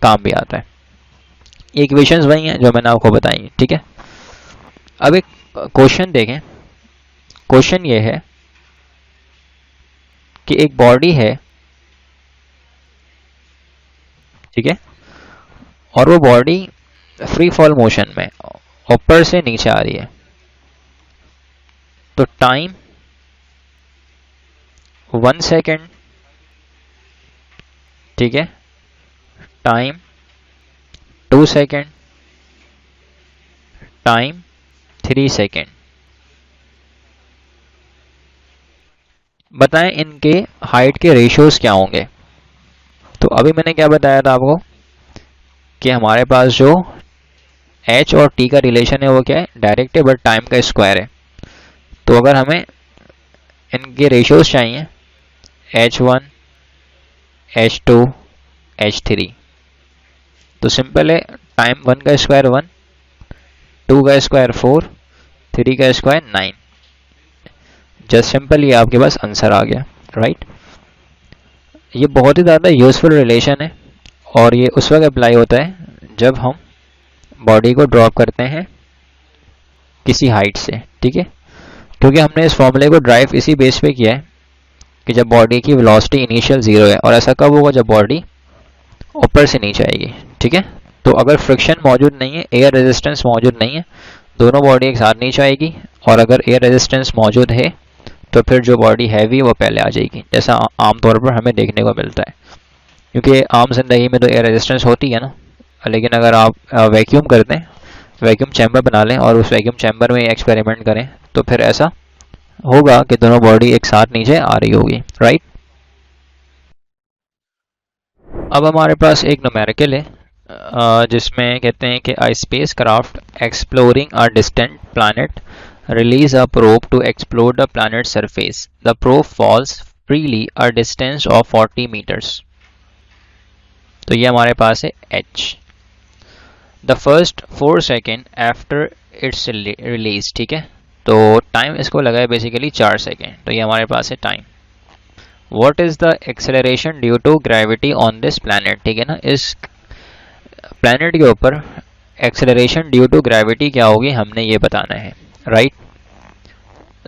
काम भी आता है। ये इक्वेशंस वही हैं जो मैंने आपको बताई। ठीक है, अब एक क्वेश्चन देखें। क्वेश्चन ये है कि एक बॉडी है, ठीक है, और वो बॉडी फ्री फॉल मोशन में ऊपर से नीचे आ रही है। तो टाइम 1 सेकेंड, ठीक है, टाइम 2 सेकेंड, टाइम 3 सेकेंड। बताएं इनके हाइट के रेशियोज क्या होंगे। तो अभी मैंने क्या बताया था आपको कि हमारे पास जो h और t का रिलेशन है वो क्या है, डायरेक्ट है, बट टाइम का स्क्वायर है। तो अगर हमें इनके रेशियोज चाहिए h1, h2, h3, तो सिंपल है, टाइम 1 का स्क्वायर 1, 2 का स्क्वायर 4, 3 का स्क्वायर 9। जस्ट सिंपल ये आपके पास आंसर आ गया, राइट। ये बहुत ही ज़्यादा यूजफुल रिलेशन है और ये उस वक्त अप्लाई होता है जब हम बॉडी को ड्रॉप करते हैं किसी हाइट से। ठीक है, क्योंकि हमने इस फॉर्मूले को ड्राइव इसी बेस पे किया है कि जब बॉडी की वेलोसिटी इनिशियल 0 है, और ऐसा कब होगा जब बॉडी ऊपर से नीचे आएगी। ठीक है, तो अगर फ्रिक्शन मौजूद नहीं है, एयर रेजिस्टेंस मौजूद नहीं है, दोनों बॉडी एक साथ नीचे आएगी। और अगर एयर रेजिस्टेंस मौजूद है तो फिर जो बॉडी हैवी है वो पहले आ जाएगी, जैसा आमतौर पर हमें देखने को मिलता है। क्योंकि आम जिंदगी में तो एयर रेजिस्टेंस होती है ना, लेकिन अगर आप वैक्यूम करते हैं, वैक्यूम चैम्बर बना लें और उस वैक्यूम चैम्बर में एक्सपेरिमेंट करें तो फिर ऐसा होगा कि दोनों बॉडी एक साथ नीचे आ रही होगी, राइट। अब हमारे पास एक न्यूमेरिकल है जिसमें कहते हैं कि a spacecraft exploring a distant planet release a probe to explore the planet's surface. The probe falls freely a distance of 40 meters. तो ये हमारे पास है h. The first 4 seconds after its release, ठीक है, तो टाइम इसको लगा है बेसिकली 4 सेकेंड, तो ये हमारे पास है time. What is the acceleration due to gravity on this planet, ठीक है ना, इस प्लैनेट के ऊपर एक्सेलरेशन ड्यू टू ग्रेविटी क्या होगी हमने ये बताना है, राइट।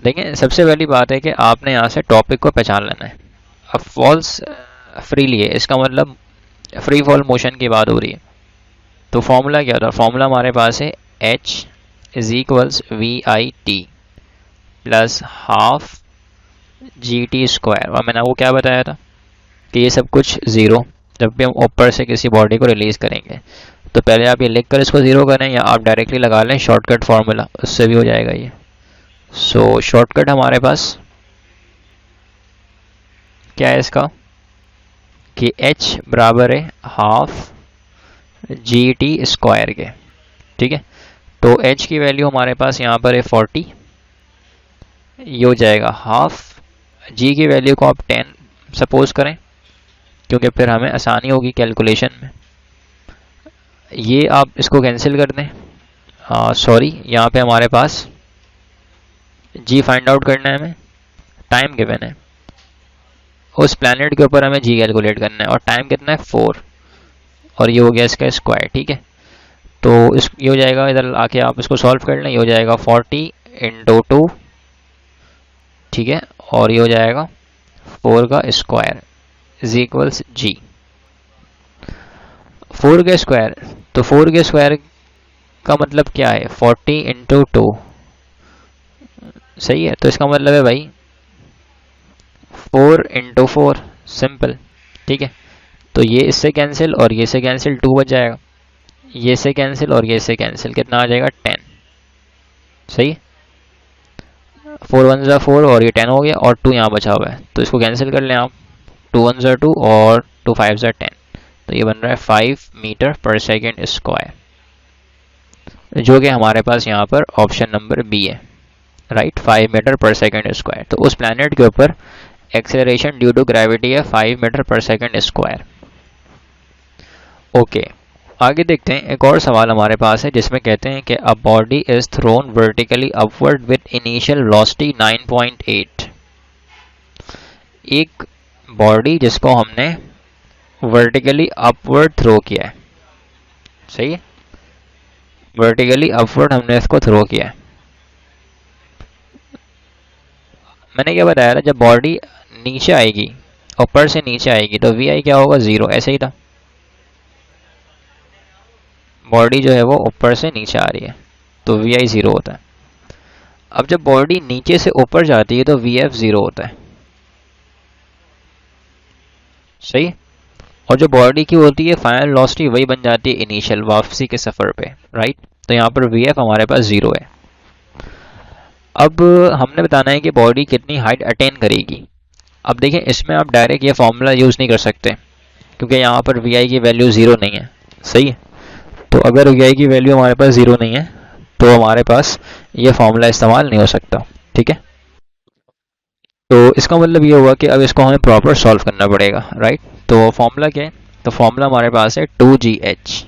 देखिए सबसे पहली बात है कि आपने यहाँ से टॉपिक को पहचान लेना है। अब फॉल्स फ्रीली है, इसका मतलब फ्री फॉल मोशन की बात हो रही है। तो फॉर्मूला क्या था, फॉर्मूला हमारे पास है h is equals V I T plus half G T square. और मैंने वो क्या बताया था कि ये सब कुछ ज़ीरो जब भी हम ऊपर से किसी बॉडी को रिलीज़ करेंगे। तो पहले आप ये लिख कर इसको ज़ीरो करें या आप डायरेक्टली लगा लें शॉर्टकट फार्मूला, उससे भी हो जाएगा ये। सो शॉर्टकट हमारे पास क्या है इसका कि h बराबर है हाफ जी टी स्क्वायर के, ठीक है। तो h की वैल्यू हमारे पास यहाँ पर है 40, ये हो जाएगा हाफ, g की वैल्यू को आप 10 सपोज करें क्योंकि फिर हमें आसानी होगी कैलकुलेशन में। ये आप इसको कैंसिल कर दें, सॉरी यहाँ पे हमारे पास g फाइंड आउट करना है, हमें टाइम गिवन है, उस प्लैनेट के ऊपर हमें g कैलकुलेट करना है और टाइम कितना है 4 और ये हो गया इसका स्क्वायर, ठीक है। तो इस ये हो जाएगा, इधर आके आप इसको सॉल्व कर लें, ये हो जाएगा 40 इंटू 2, ठीक है, और ये हो जाएगा 4 का स्क्वायर इज इक्वल्स जी। 4 के स्क्वायर, तो 4 के स्क्वायर का मतलब क्या है 40 इंटू 2, सही है। तो इसका मतलब है भाई 4 इंटू 4, सिंपल, ठीक है। तो ये इससे कैंसिल और ये से कैंसिल, 2 बच जाएगा, ये से कैंसिल और ये से कैंसिल, कितना आ जाएगा 10, सही। 4 1 ज़ा 4 और ये 10 हो गया और 2 यहाँ बचा हुआ है, तो इसको कैंसिल कर लें आप, 2 1 ज़ा 2 और 2 5 ज़ा 10, तो ये बन रहा है 5 मीटर पर सेकेंड स्क्वायर, जो कि हमारे पास यहाँ पर ऑप्शन नंबर बी है, right, 5 metre per second square. तो उस प्लैनेट के ऊपर एक्सेलरेशन ड्यू टू ग्रेविटी है 5 metre per second square. Okay, आगे देखते हैं, एक और सवाल हमारे पास है जिसमें कहते हैं कि a body is thrown vertically upward with initial velocity 9.8। एक बॉडी जिसको हमने वर्टिकली अपवर्ड थ्रो किया है, सही है, वर्टिकली अपवर्ड हमने इसको थ्रो किया है। मैंने क्या बताया था, जब बॉडी नीचे आएगी, ऊपर से नीचे आएगी, तो वी आई क्या होगा 0, ऐसे ही था। बॉडी जो है वो ऊपर से नीचे आ रही है तो वी आई 0 होता है। अब जब बॉडी नीचे से ऊपर जाती है तो वी एफ 0 होता है, सही। और जो बॉडी की होती है फाइनल वेलोसिटी वही बन जाती है इनिशियल, वापसी के सफ़र पे, राइट। तो यहाँ पर वी एफ हमारे पास 0 है। अब हमने बताना है कि बॉडी कितनी हाइट अटेन करेगी। अब देखें इसमें आप डायरेक्ट ये फॉर्मूला यूज़ नहीं कर सकते क्योंकि यहाँ पर वी आई की वैल्यू 0 नहीं है, सही है। तो अगर वी आई की वैल्यू हमारे पास 0 नहीं है तो हमारे पास ये फॉर्मूला इस्तेमाल नहीं हो सकता, ठीक है। तो इसका मतलब ये हुआ कि अब इसको हमें प्रॉपर सॉल्व करना पड़ेगा, राइट। तो फॉर्मूला क्या है, तो फॉर्मूला हमारे पास है 2GH,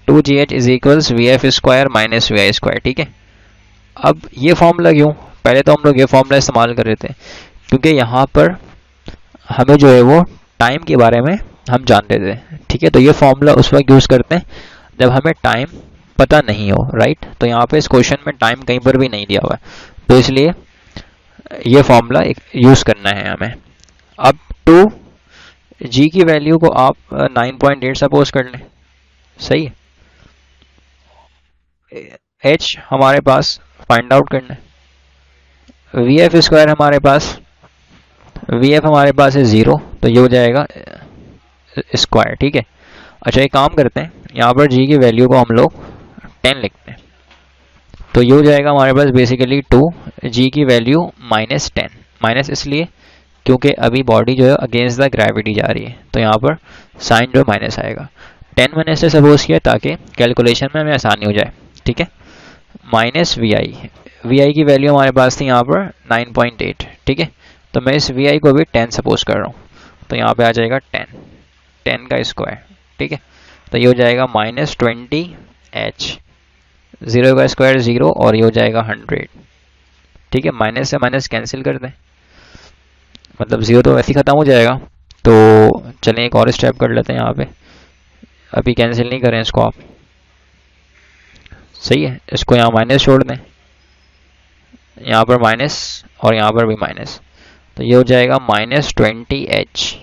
2GH is equals V F square minus V I square, ठीक है। अब ये फॉर्मूला क्यों, पहले तो हम लोग ये फॉर्मूला इस्तेमाल कर रहे थे क्योंकि यहाँ पर हमें जो है वो टाइम के बारे में हम जानते थे, ठीक है। तो ये फॉर्मूला उस वक्त यूज़ करते हैं जब हमें टाइम पता नहीं हो, राइट। तो यहाँ पे इस क्वेश्चन में टाइम कहीं पर भी नहीं दिया हुआ है, तो इसलिए ये फॉर्मूला यूज़ करना है हमें। अब टू जी की वैल्यू को आप 9.8 सपोज कर लें, सही है। एच हमारे पास फाइंड आउट करना है, वी एफ स्क्वायर हमारे पास है 0, तो ये हो जाएगा स्क्वायर, ठीक है। अच्छा एक काम करते हैं, यहाँ पर जी की वैल्यू को हम लोग 10 लिखते हैं, तो ये हो जाएगा हमारे पास बेसिकली 2, जी की वैल्यू -10, माइनस इसलिए क्योंकि अभी बॉडी जो है अगेंस्ट द ग्रेविटी जा रही है, तो यहाँ पर साइन जो माइनस आएगा। 10 मैंने इससे सपोज किया ताकि कैलकुलेशन में हमें आसानी हो जाए, ठीक है। माइनस वी आई की वैल्यू हमारे पास थी यहाँ पर 9.8, ठीक है। तो मैं इस वी आई को भी 10 सपोज कर रहा हूँ, तो यहाँ पे आ जाएगा 10 का स्क्वायर, ठीक है। तो ये हो जाएगा -20H, 0 का स्क्वायर 0 और ये हो जाएगा 100, ठीक है, माइनस से माइनस कैंसिल कर दें, मतलब ज़ीरो तो वैसे ही ख़त्म हो जाएगा। तो चलें एक और स्टेप कर लेते हैं यहाँ पे, अभी कैंसिल नहीं करें इसको आप, सही है। इसको यहाँ माइनस छोड़ दें, यहाँ पर माइनस और यहाँ पर भी माइनस, तो ये हो जाएगा -20h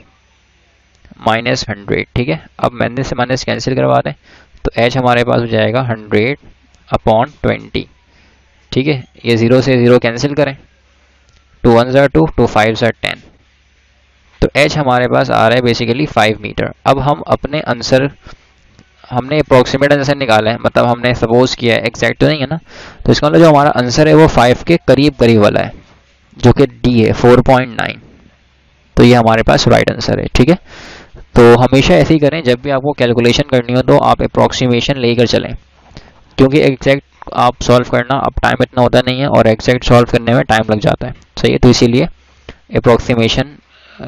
-100, ठीक है। अब माइनस से माइनस कैंसिल करवा दें, तो h हमारे पास हो जाएगा 100/20, ठीक है। ये 0 से 0 कैंसिल करें, 2 1 2, 2 5 10, तो h हमारे पास आ रहा है बेसिकली 5 मीटर। अब हम अपने आंसर, हमने अप्रोक्सीमेट आंसर निकाला है, मतलब हमने सपोज किया है, एग्जैक्ट तो नहीं है ना, तो इसका मतलब जो हमारा आंसर है वो 5 के करीब करीब वाला है, जो कि डी है 4.9। तो ये हमारे पास राइट आंसर है, ठीक है। तो हमेशा ऐसे ही करें, जब भी आपको कैलकुलेशन करनी हो तो आप अप्रोक्सीमेशन लेकर चलें, क्योंकि एग्जैक्ट आप सॉल्व करना, अब टाइम इतना होता नहीं है और एग्जैक्ट सॉल्व करने में टाइम लग जाता है, सही है। तो इसीलिए अप्रोक्सीमेशन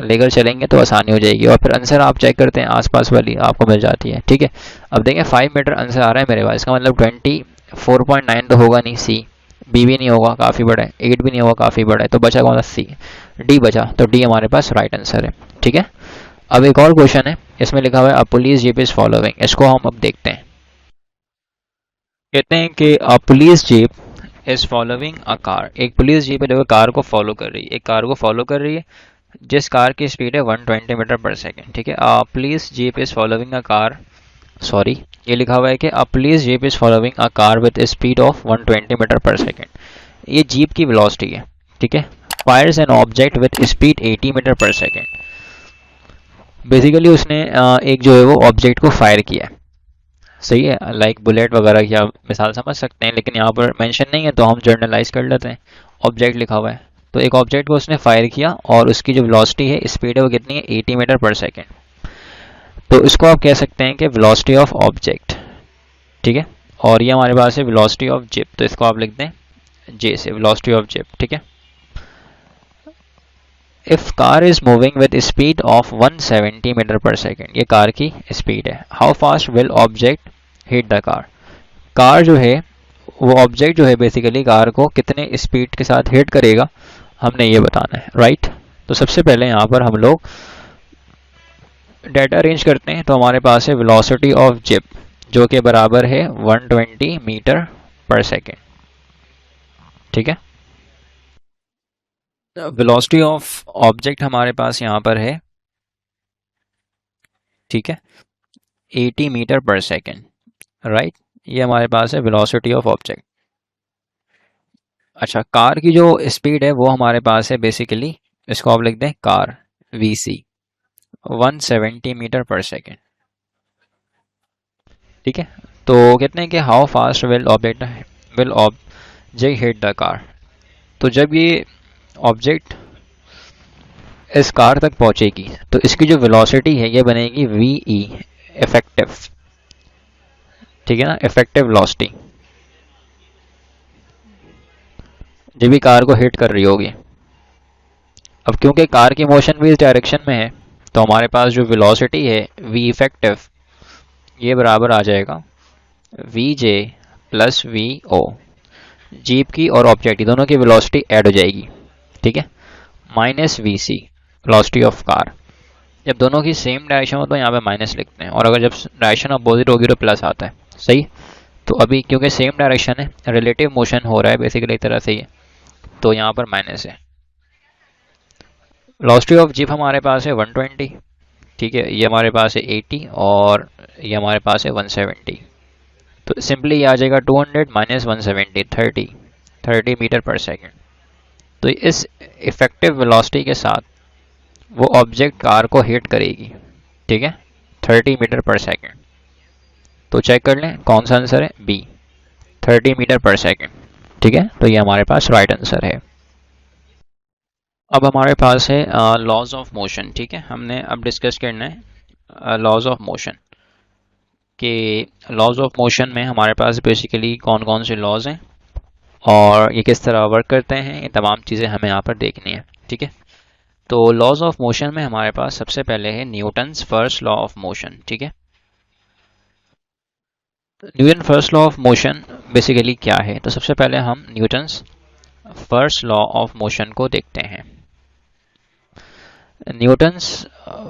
लेकर चलेंगे तो आसानी हो जाएगी, और फिर आंसर आप चेक करते हैं आसपास वाली आपको मिल जाती है, ठीक है। अब देखें 5 मीटर आंसर आ रहा है मेरे पास, इसका मतलब 24.9 तो होगा नहीं, सी, बी भी नहीं होगा काफ़ी बड़ा है, 8 भी नहीं होगा काफ़ी बड़ा है, तो बचा कौन सा, सी, डी बचा, तो डी हमारे पास राइट आंसर है, ठीक है। अब एक और क्वेश्चन है, इसमें लिखा हुआ है a police jeep is following, इसको हम अब देखते हैं। कहते हैं कि a police jeep is following a car, एक पुलिस जीप है जो कार को फॉलो कर रही है, एक कार को फॉलो कर रही है जिस कार की स्पीड है 120 मीटर पर सेकेंड, ठीक है। A police jeep is following a car, sorry, ये लिखा हुआ है कि a police jeep is following a car with speed of 120 metre per second, ये जीप की वेलोसिटी है, ठीक है। Fires an object with speed 80 metre per second, basically उसने एक जो है वो ऑब्जेक्ट को फायर किया है, सही है, लाइक बुलेट वगैरह की आप मिसाल समझ सकते हैं, लेकिन यहाँ पर मेंशन नहीं है तो हम जर्नलाइज कर लेते हैं, ऑब्जेक्ट लिखा हुआ है। तो एक ऑब्जेक्ट को उसने फायर किया और उसकी जो वेलोसिटी है, स्पीड है, वो कितनी है, 80 मीटर पर सेकेंड। तो इसको आप कह सकते हैं कि वेलोसिटी ऑफ ऑब्जेक्ट, ठीक है। और ये हमारे पास है वेलोसिटी ऑफ जिप, तो इसको आप लिख दें जे से, वेलोसिटी ऑफ जिप, ठीक है। If car is moving with speed of 170 metre per second, ये कार की स्पीड है, how fast will object hit the car, car जो है वो ऑब्जेक्ट जो है बेसिकली कार को कितने स्पीड के साथ हिट करेगा, हमने ये बताना है, राइट। तो सबसे पहले यहाँ पर हम लोग डाटा अरेंज करते हैं, तो हमारे पास है वेलोसिटी ऑफ जिप जो कि बराबर है 120 मीटर पर सेकेंड, ठीक है। वेलोसिटी ऑफ ऑब्जेक्ट हमारे पास यहाँ पर है, ठीक है, 80 मीटर पर सेकेंड, राइट। ये हमारे पास है वेलोसिटी ऑफ ऑब्जेक्ट। अच्छा, कार की जो स्पीड है वो हमारे पास है बेसिकली, इसको आप लिख दें car VC 170 metre per second, ठीक है। तो कहते हैं कि how fast will object hit the car, तो जब ये ऑब्जेक्ट इस कार तक पहुंचेगी तो इसकी जो वेलोसिटी है ये बनेगी VE, इफेक्टिव, ठीक है ना, इफेक्टिव वेलोसिटी, जब भी कार को हिट कर रही होगी। अब क्योंकि कार की मोशन भी इस डायरेक्शन में है, तो हमारे पास जो वेलोसिटी है V इफेक्टिव, ये बराबर आ जाएगा VJ प्लस VO, जीप की और ऑब्जेक्ट की दोनों की वेलोसिटी ऐड हो जाएगी, ठीक है, minus VC velocity of car. जब दोनों की सेम डायरेक्शन हो तो यहाँ पे माइनस लिखते हैं, और अगर जब डायरेक्शन अपोजिट होगी तो प्लस आता है, सही। तो अभी क्योंकि सेम डायरेक्शन है, रिलेटिव मोशन हो रहा है बेसिकली एक तरह से ये, तो यहाँ पर माइनस है। वेलोसिटी ऑफ जीप हमारे पास है 120, ठीक है, ये हमारे पास है 80 और ये हमारे पास है 170, तो सिंपली ये आ जाएगा 200 माइनस 170, 30 मीटर पर सेकेंड। तो इस इफेक्टिव वेलोसिटी के साथ वो ऑब्जेक्ट कार को हिट करेगी, ठीक है, 30 मीटर पर सेकेंड। तो चेक कर लें कौन सा आंसर है, बी, 30 मीटर पर सेकेंड, ठीक है। तो ये हमारे पास राइट आंसर है। अब हमारे पास है लॉज ऑफ मोशन, ठीक है, हमने अब डिस्कस करना है लॉज ऑफ मोशन, कि लॉज ऑफ मोशन में हमारे पास बेसिकली कौन कौन से लॉज हैं और ये किस तरह वर्क करते हैं, ये तमाम चीज़ें हमें यहाँ पर देखनी है, ठीक है। तो लॉज ऑफ मोशन में हमारे पास सबसे पहले है Newton's first law of motion, ठीक है। Newton first law of motion basically क्या है, तो सबसे पहले हम Newton's first law of motion को देखते हैं। Newton's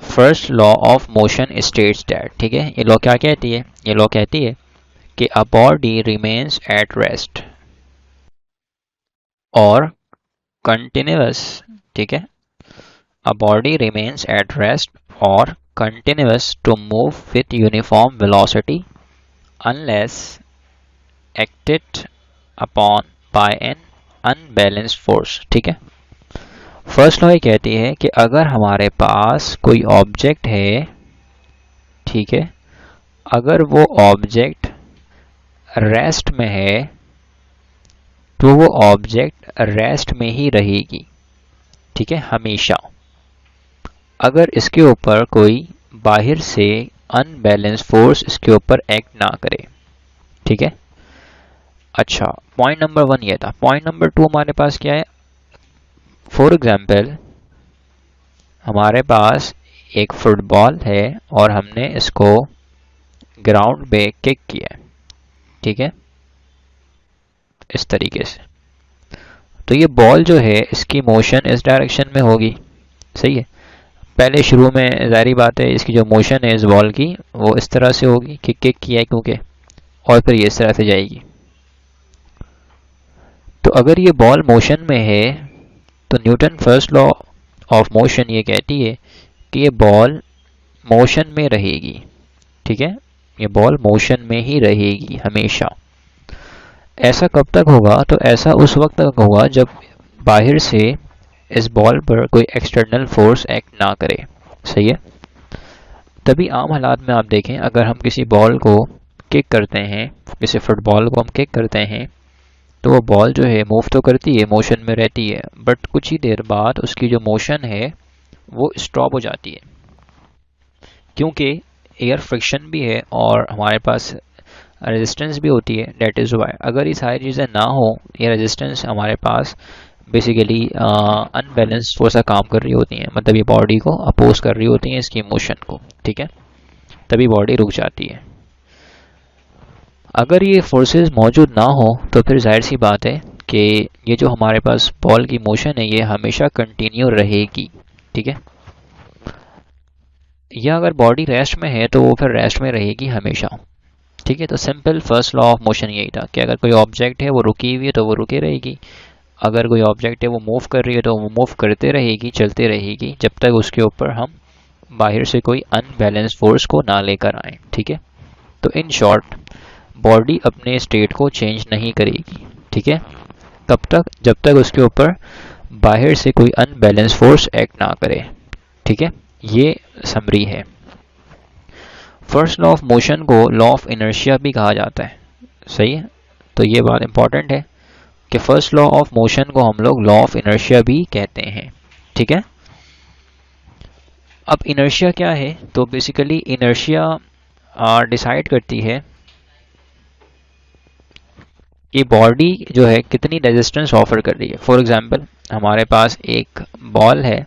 first law of motion states that, ठीक है, ये लॉ क्या कहती है? ये लॉ कहती है कि a body remains at rest और कंटिन्यूअस, ठीक है, a body remains at rest और continuous to move with uniform velocity unless acted upon by an unbalanced force, ठीक है। फर्स्ट लॉ ये कहती है कि अगर हमारे पास कोई ऑब्जेक्ट है, ठीक है, अगर वो ऑब्जेक्ट रेस्ट में है तो वो ऑब्जेक्ट रेस्ट में ही रहेगी, ठीक है, हमेशा। अगर इसके ऊपर कोई बाहर से अनबैलेंस फोर्स इसके ऊपर एक्ट ना करे, ठीक है। अच्छा, पॉइंट नंबर 1 ये था। पॉइंट नंबर 2 हमारे पास क्या है? फॉर एग्जाम्पल हमारे पास एक फुटबॉल है और हमने इसको ग्राउंड पे किक किया, ठीक है, इस तरीके से। तो ये बॉल जो है इसकी मोशन इस डायरेक्शन में होगी, सही है। पहले शुरू में जारी बात है इसकी जो मोशन है इस बॉल की वो इस तरह से होगी कि किक किया है क्योंकि, और फिर ये इस तरह से जाएगी। तो अगर ये बॉल मोशन में है तो Newton first law of motion ये कहती है कि ये बॉल मोशन में रहेगी, ठीक है, ये बॉल मोशन में ही रहेगी हमेशा। ऐसा कब तक होगा? तो ऐसा उस वक्त तक होगा जब बाहर से इस बॉल पर कोई एक्सटर्नल फोर्स एक्ट ना करे, सही है। तभी आम हालात में आप देखें अगर हम किसी बॉल को किक करते हैं, किसी फुटबॉल को हम किक करते हैं तो वो बॉल जो है मूव तो करती है, मोशन में रहती है, बट कुछ ही देर बाद उसकी जो मोशन है वो स्टॉप हो जाती है क्योंकि एयर फ्रिक्शन भी है और हमारे पास रेजिस्टेंस भी होती है। डेट इज़ वाई अगर ये सारी चीज़ें ना हो, ये रेजिस्टेंस हमारे पास बेसिकली अनबैलेंस फोर्स का काम कर रही होती हैं, मतलब ये बॉडी को अपोज कर रही होती हैं इसकी मोशन को, ठीक है, तभी बॉडी रुक जाती है। अगर ये फोर्सेस मौजूद ना हो तो फिर जाहिर सी बात है कि ये जो हमारे पास बॉल की मोशन है ये हमेशा कंटिन्यू रहेगी, ठीक है। या अगर बॉडी रेस्ट में है तो वो फिर रेस्ट में रहेगी हमेशा, ठीक है। तो simple first law of motion यही था कि अगर कोई ऑब्जेक्ट है वो रुकी हुई है तो वो रुके रहेगी, अगर कोई ऑब्जेक्ट है वो मूव कर रही है तो वो मूव करते रहेगी, चलते रहेगी, जब तक उसके ऊपर हम बाहर से कोई अनबैलेंस फोर्स को ना लेकर आए, ठीक है। तो इन शॉर्ट बॉडी अपने स्टेट को चेंज नहीं करेगी, ठीक है, तब तक जब तक उसके ऊपर बाहर से कोई अनबैलेंस फोर्स एक्ट ना करे, ठीक है। ये समरी है। फर्स्ट लॉ ऑफ मोशन को लॉ ऑफ इनर्शिया भी कहा जाता है, सही है। तो ये बात इंपॉर्टेंट है कि फर्स्ट लॉ ऑफ मोशन को हम लोग लॉ ऑफ इनर्शिया भी कहते हैं, ठीक है। अब इनर्शिया क्या है? तो बेसिकली इनर्शिया डिसाइड करती है कि बॉडी जो है कितनी रेजिस्टेंस ऑफर कर रही है। फॉर एग्जांपल हमारे पास एक बॉल है,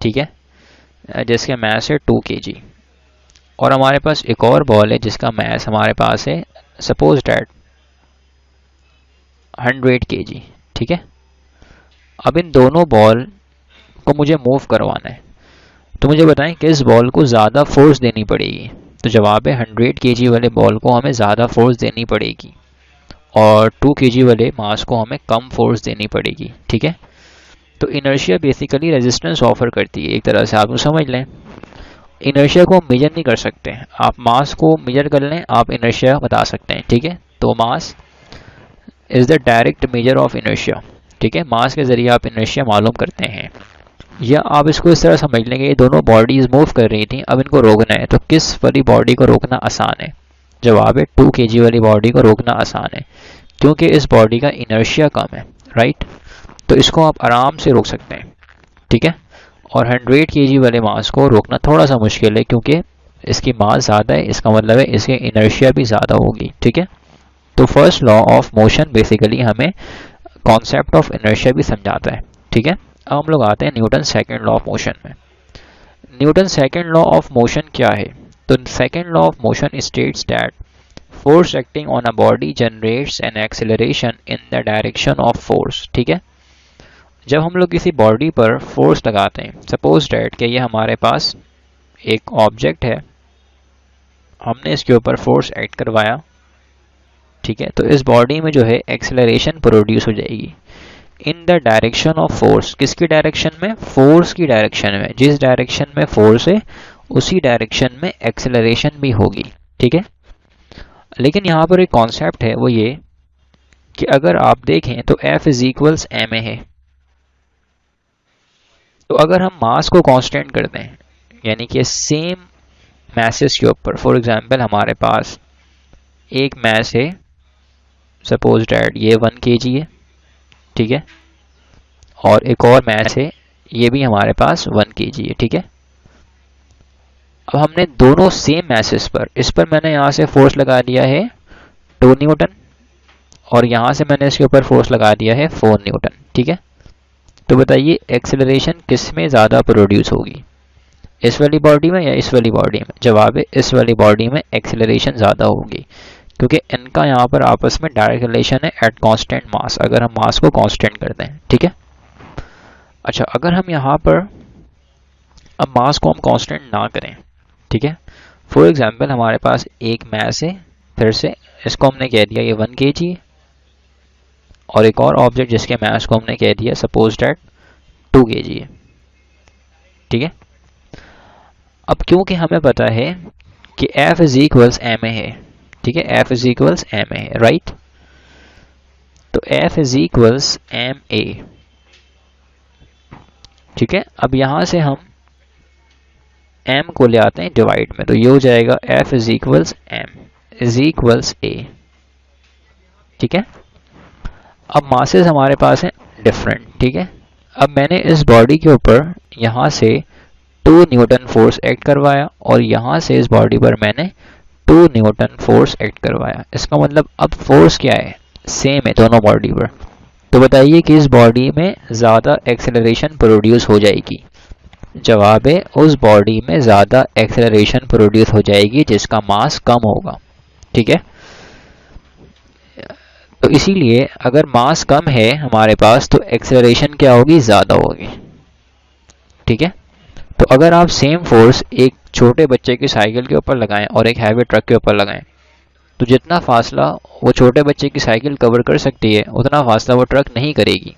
ठीक है, जिसका मास है 2 kg और हमारे पास एक और बॉल है जिसका मास हमारे पास है सपोज डैट 100 kg, ठीक है। अब इन दोनों बॉल को मुझे मूव करवाना है, तो मुझे बताएं किस बॉल को ज़्यादा फोर्स देनी पड़ेगी। तो जवाब है 100 kg वाले बॉल को हमें ज़्यादा फोर्स देनी पड़ेगी और 2 kg वाले मास को हमें कम फोर्स देनी पड़ेगी, ठीक है। तो इनर्शिया बेसिकली रेजिस्टेंस ऑफर करती है, एक तरह से आप समझ लें। इनर्शिया को हम मेजर नहीं कर सकते, आप मास को मेजर कर लें, आप इनर्शिया बता सकते हैं, ठीक है। तो mass is the direct measure of inertia, ठीक है, मास के जरिए आप इनर्शिया मालूम करते हैं। या आप इसको इस तरह समझ लेंगे ये दोनों बॉडीज मूव कर रही थी, अब इनको रोकना है, तो किस वाली बॉडी को रोकना आसान है? जवाब है 2 kg वाली बॉडी को रोकना आसान है क्योंकि इस बॉडी का इनर्शिया कम है, राइट। तो इसको आप आराम से रोक सकते हैं, ठीक है। और 100 kg वाले मास को रोकना थोड़ा सा मुश्किल है क्योंकि इसकी मास ज़्यादा है, इसका मतलब है इसकी इनर्शिया भी ज़्यादा होगी, ठीक है। तो first law of motion basically हमें कॉन्सेप्ट ऑफ इनर्शिया भी समझाता है, ठीक है। अब हम लोग आते हैं Newton second law of motion में। Newton second law of motion क्या है? तो second law of motion states that force acting on a body generates an acceleration in the direction of force. ठीक है, जब हम लोग किसी बॉडी पर फोर्स लगाते हैं, सपोज डैट कि ये हमारे पास एक ऑब्जेक्ट है, हमने इसके ऊपर फोर्स एक्ट करवाया, ठीक है, तो इस बॉडी में जो है एक्सेलरेशन प्रोड्यूस हो जाएगी इन द डायरेक्शन ऑफ फोर्स। किसकी डायरेक्शन में? फोर्स की डायरेक्शन में। जिस डायरेक्शन में फोर्स है उसी डायरेक्शन में एक्सेलरेशन भी होगी। ठीक है, लेकिन यहाँ पर एक कॉन्सेप्ट है, वो ये कि अगर आप देखें तो F इज इक्वल्स ma है, तो अगर हम मास को कांस्टेंट कर दें, यानी कि सेम मैसेस के ऊपर, फॉर एग्जांपल हमारे पास एक मैस है, सपोज डैट ये 1 kg है, ठीक है, और एक और मैस है, ये भी हमारे पास 1 kg है। ठीक है, अब हमने दोनों सेम मैसेस पर, इस पर मैंने यहाँ से फोर्स लगा दिया है 2 न्यूटन और यहाँ से मैंने इसके ऊपर फोर्स लगा दिया है 4 न्यूटन। ठीक है, तो बताइए एक्सेलरेशन किस में ज़्यादा प्रोड्यूस होगी, इस वाली बॉडी में या इस वाली बॉडी में? जवाब है इस वाली बॉडी में एक्सेलरेशन ज़्यादा होगी, क्योंकि इनका यहाँ पर आपस में डायरेक्ट रिलेशन है एट कांस्टेंट मास, अगर हम मास को कांस्टेंट करते हैं। ठीक है, अच्छा, अगर हम यहाँ पर अब मास को हम कांस्टेंट ना करें, ठीक है, फॉर एग्जांपल हमारे पास एक मास है, फिर से इसको हमने कह दिया ये 1 kg है, और एक और ऑब्जेक्ट जिसके मास को हमने कह दिया सपोज डैट 2 kg है। ठीक है, अब क्योंकि हमें पता है कि F इज इक्वल्स ma है, ठीक है, F इज इक्वल्स ma है, राइट, तो F इज इक्वल्स ma। ठीक है, अब यहां से हम m को ले आते हैं डिवाइड में, तो ये हो जाएगा F is equals m is equals a। ठीक है, अब मासेस हमारे पास हैं डिफरेंट। ठीक है, अब मैंने इस बॉडी के ऊपर यहाँ से 2 न्यूटन फोर्स एक्ट करवाया और यहाँ से इस बॉडी पर मैंने 2 न्यूटन फोर्स एक्ट करवाया। इसका मतलब अब फोर्स क्या है? सेम है दोनों बॉडी पर। तो बताइए कि इस बॉडी में ज़्यादा एक्सेलरेशन प्रोड्यूस हो जाएगी। जवाब है उस बॉडी में ज़्यादा एक्सेलरेशन प्रोड्यूस हो जाएगी जिसका मास कम होगा। ठीक है, तो इसीलिए अगर मास कम है हमारे पास तो एक्सेलरेशन क्या होगी? ज़्यादा होगी। ठीक है, तो अगर आप सेम फोर्स एक छोटे बच्चे की साइकिल के ऊपर लगाएं और एक हैवी ट्रक के ऊपर लगाएं, तो जितना फासला वो छोटे बच्चे की साइकिल कवर कर सकती है उतना फासला वो ट्रक नहीं करेगी।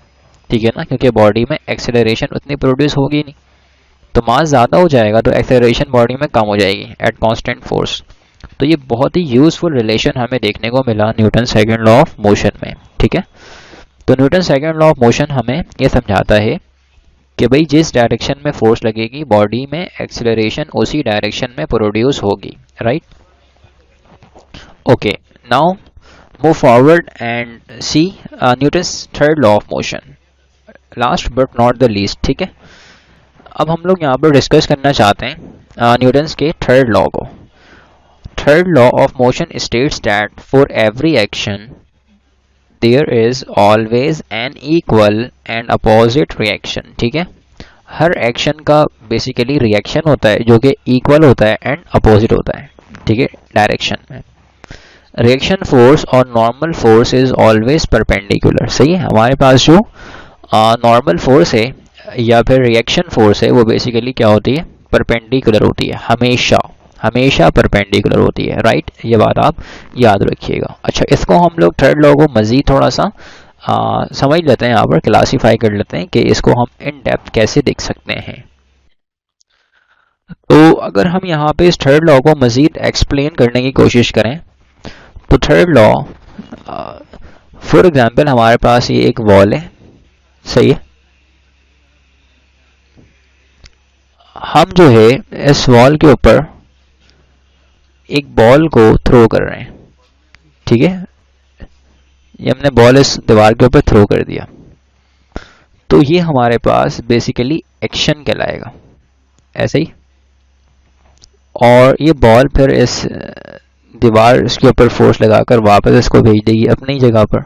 ठीक है ना, क्योंकि बॉडी में एक्सेलरेशन उतनी प्रोड्यूस होगी नहीं, तो मास ज़्यादा हो जाएगा तो एक्सेलरेशन बॉडी में कम हो जाएगी एट कांस्टेंट फोर्स। तो ये बहुत ही यूजफुल रिलेशन हमें देखने को मिला Newton second law of motion में। ठीक है, तो Newton second law of motion हमें ये समझाता है कि भाई जिस डायरेक्शन में फोर्स लगेगी बॉडी में एक्सेलरेशन उसी डायरेक्शन में प्रोड्यूस होगी। Right, okay, now move forward and see Newton's third law of motion, last but not the least. ठीक है, अब हम लोग यहाँ पर डिस्कस करना चाहते हैं न्यूटन्स के थर्ड लॉ को। Third law of motion states that for every action there is always an equal and opposite reaction. ठीक है, हर एक्शन का बेसिकली रिएक्शन होता है जो कि इक्वल होता है एंड अपोजिट होता है। ठीक है, डायरेक्शन में रिएक्शन फोर्स और normal force is always perpendicular. सही है, हमारे पास जो नॉर्मल फोर्स है या फिर रिएक्शन फोर्स है वो बेसिकली क्या होती है? परपेंडिकुलर होती है, हमेशा हमेशा परपेंडिकुलर होती है। राइट, ये बात आप याद रखिएगा। अच्छा, इसको हम लोग थर्ड लॉ को मज़ीद थोड़ा सा समझ लेते हैं, यहाँ पर क्लासीफाई कर लेते हैं कि इसको हम इन डेप्थ कैसे देख सकते हैं। तो अगर हम यहाँ पे इस थर्ड लॉ को मज़ीद एक्सप्लेन करने की कोशिश करें तो थर्ड लॉ, फॉर एग्जांपल हमारे पास ये एक वॉल है, सही है, हम जो है इस वॉल के ऊपर एक बॉल को थ्रो कर रहे हैं। ठीक है, ये हमने बॉल इस दीवार के ऊपर थ्रो कर दिया, तो ये हमारे पास बेसिकली एक्शन कहलाएगा, ऐसे ही, और ये बॉल फिर इस दीवार इसके ऊपर फोर्स लगाकर वापस इसको भेज देगी अपनी जगह पर,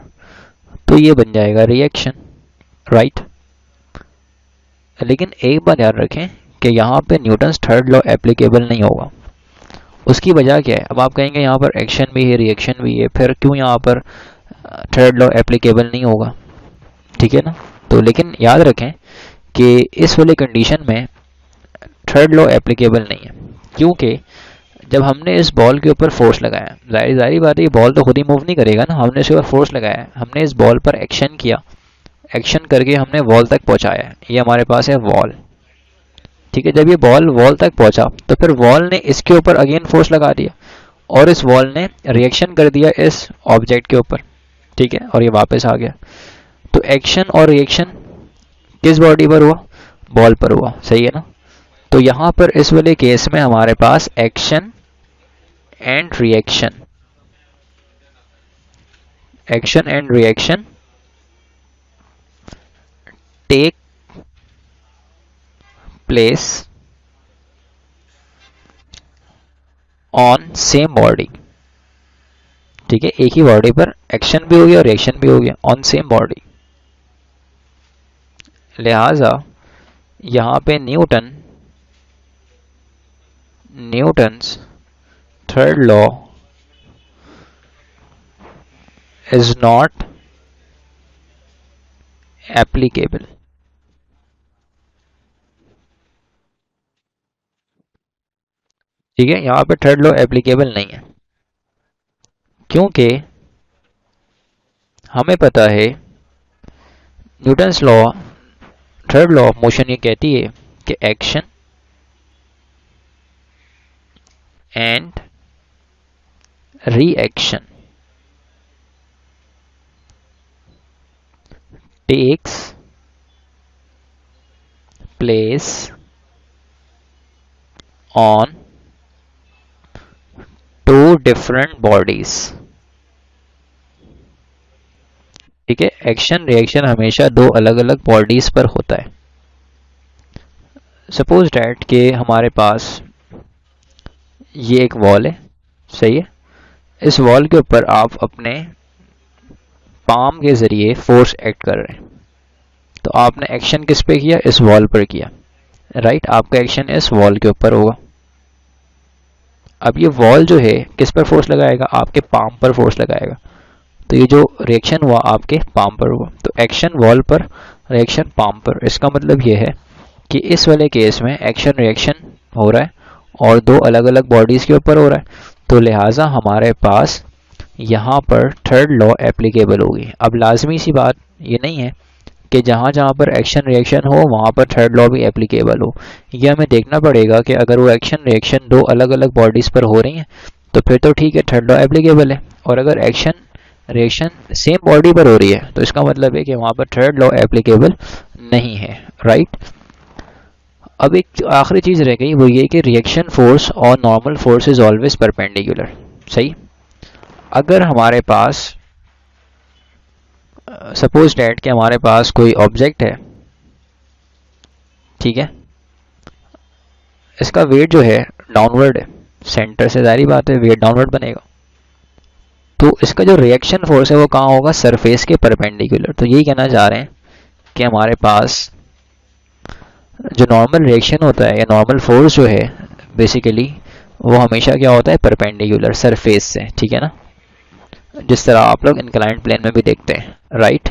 तो ये बन जाएगा रिएक्शन। राइट, लेकिन एक बात याद रखें कि यहाँ पे न्यूटन्स थर्ड लॉ एप्लीकेबल नहीं होगा। उसकी वजह क्या है? अब आप कहेंगे यहाँ पर एक्शन भी है, रिएक्शन भी है, फिर क्यों यहाँ पर थर्ड लॉ एप्लीकेबल नहीं होगा? ठीक है ना। तो लेकिन याद रखें कि इस वाले कंडीशन में थर्ड लॉ एप्लीकेबल नहीं है, क्योंकि जब हमने इस बॉल के ऊपर फोर्स लगाया, जाहिर बात है ये बॉल तो खुद ही मूव नहीं करेगा ना, हमने इसके ऊपर फोर्स लगाया, हमने इस बॉल पर एक्शन किया, एक्शन करके हमने वॉल तक पहुंचाया है, ये हमारे पास है वॉल। ठीक है, जब ये बॉल वॉल तक पहुंचा तो फिर वॉल ने इसके ऊपर अगेन फोर्स लगा दिया और इस वॉल ने रिएक्शन कर दिया इस ऑब्जेक्ट के ऊपर। ठीक है, और ये वापस आ गया। तो एक्शन और रिएक्शन किस बॉडी पर हुआ? बॉल पर हुआ, सही है ना। तो यहां पर इस वाले केस में हमारे पास action and reaction, action and reaction take place on same body. ठीक है, एक ही बॉडी पर एक्शन भी हो गया और रिएक्शन भी हो गया ऑन सेम बॉडी। लिहाजा यहां पे Newton's third law is not applicable. ठीक है, यहां पे थर्ड लॉ एप्लीकेबल नहीं है, क्योंकि हमें पता है Newton's law, third law of motion ये कहती है कि action and reaction takes place on two different bodies। ठीक है, एक्शन रिएक्शन हमेशा दो अलग अलग बॉडीज पर होता है। सपोज डैट कि हमारे पास ये एक वॉल है, सही है, इस वॉल के ऊपर आप अपने पाम के जरिए फोर्स एक्ट कर रहे हैं, तो आपने एक्शन किस पे किया? इस वॉल पर किया, राइट। आपका एक्शन इस वॉल के ऊपर होगा। अब ये वॉल जो है किस पर फोर्स लगाएगा? आपके पाम पर फोर्स लगाएगा, तो ये जो रिएक्शन हुआ आपके पाम पर हुआ। तो एक्शन वॉल पर, रिएक्शन पाम पर। इसका मतलब ये है कि इस वाले केस में एक्शन रिएक्शन हो रहा है और दो अलग अलग बॉडीज के ऊपर हो रहा है, तो लिहाजा हमारे पास यहाँ पर थर्ड लॉ एप्लीकेबल होगी। अब लाजमी सी बात ये नहीं है कि जहाँ जहाँ पर एक्शन रिएक्शन हो वहाँ पर थर्ड लॉ भी एप्लीकेबल हो। ये हमें देखना पड़ेगा कि अगर वो एक्शन रिएक्शन दो अलग अलग बॉडीज़ पर हो रही हैं तो फिर तो ठीक है, थर्ड लॉ एप्लीकेबल है। और अगर एक्शन रिएक्शन सेम बॉडी पर हो रही है तो इसका मतलब है कि वहाँ पर थर्ड लॉ एप्लीकेबल नहीं है, राइट। अब एक आखिरी चीज़ रह गई, वो ये कि रिएक्शन फोर्स और normal force is always perpendicular, सही। अगर हमारे पास सपोज डैट कि हमारे पास कोई ऑब्जेक्ट है, ठीक है, इसका वेट जो है डाउनवर्ड है, सेंटर से, जारी बात है वेट डाउनवर्ड बनेगा, तो इसका जो रिएक्शन फोर्स है वो कहाँ होगा? सरफेस के परपेंडिकुलर। तो यही कहना चाह रहे हैं कि हमारे पास जो नॉर्मल रिएक्शन होता है या नॉर्मल फोर्स जो है बेसिकली वो हमेशा क्या होता है? परपेंडिकुलर, सरफेस से, ठीक है ना, जिस तरह आप लोग इंक्लाइंड प्लेन में भी देखते हैं, राइट।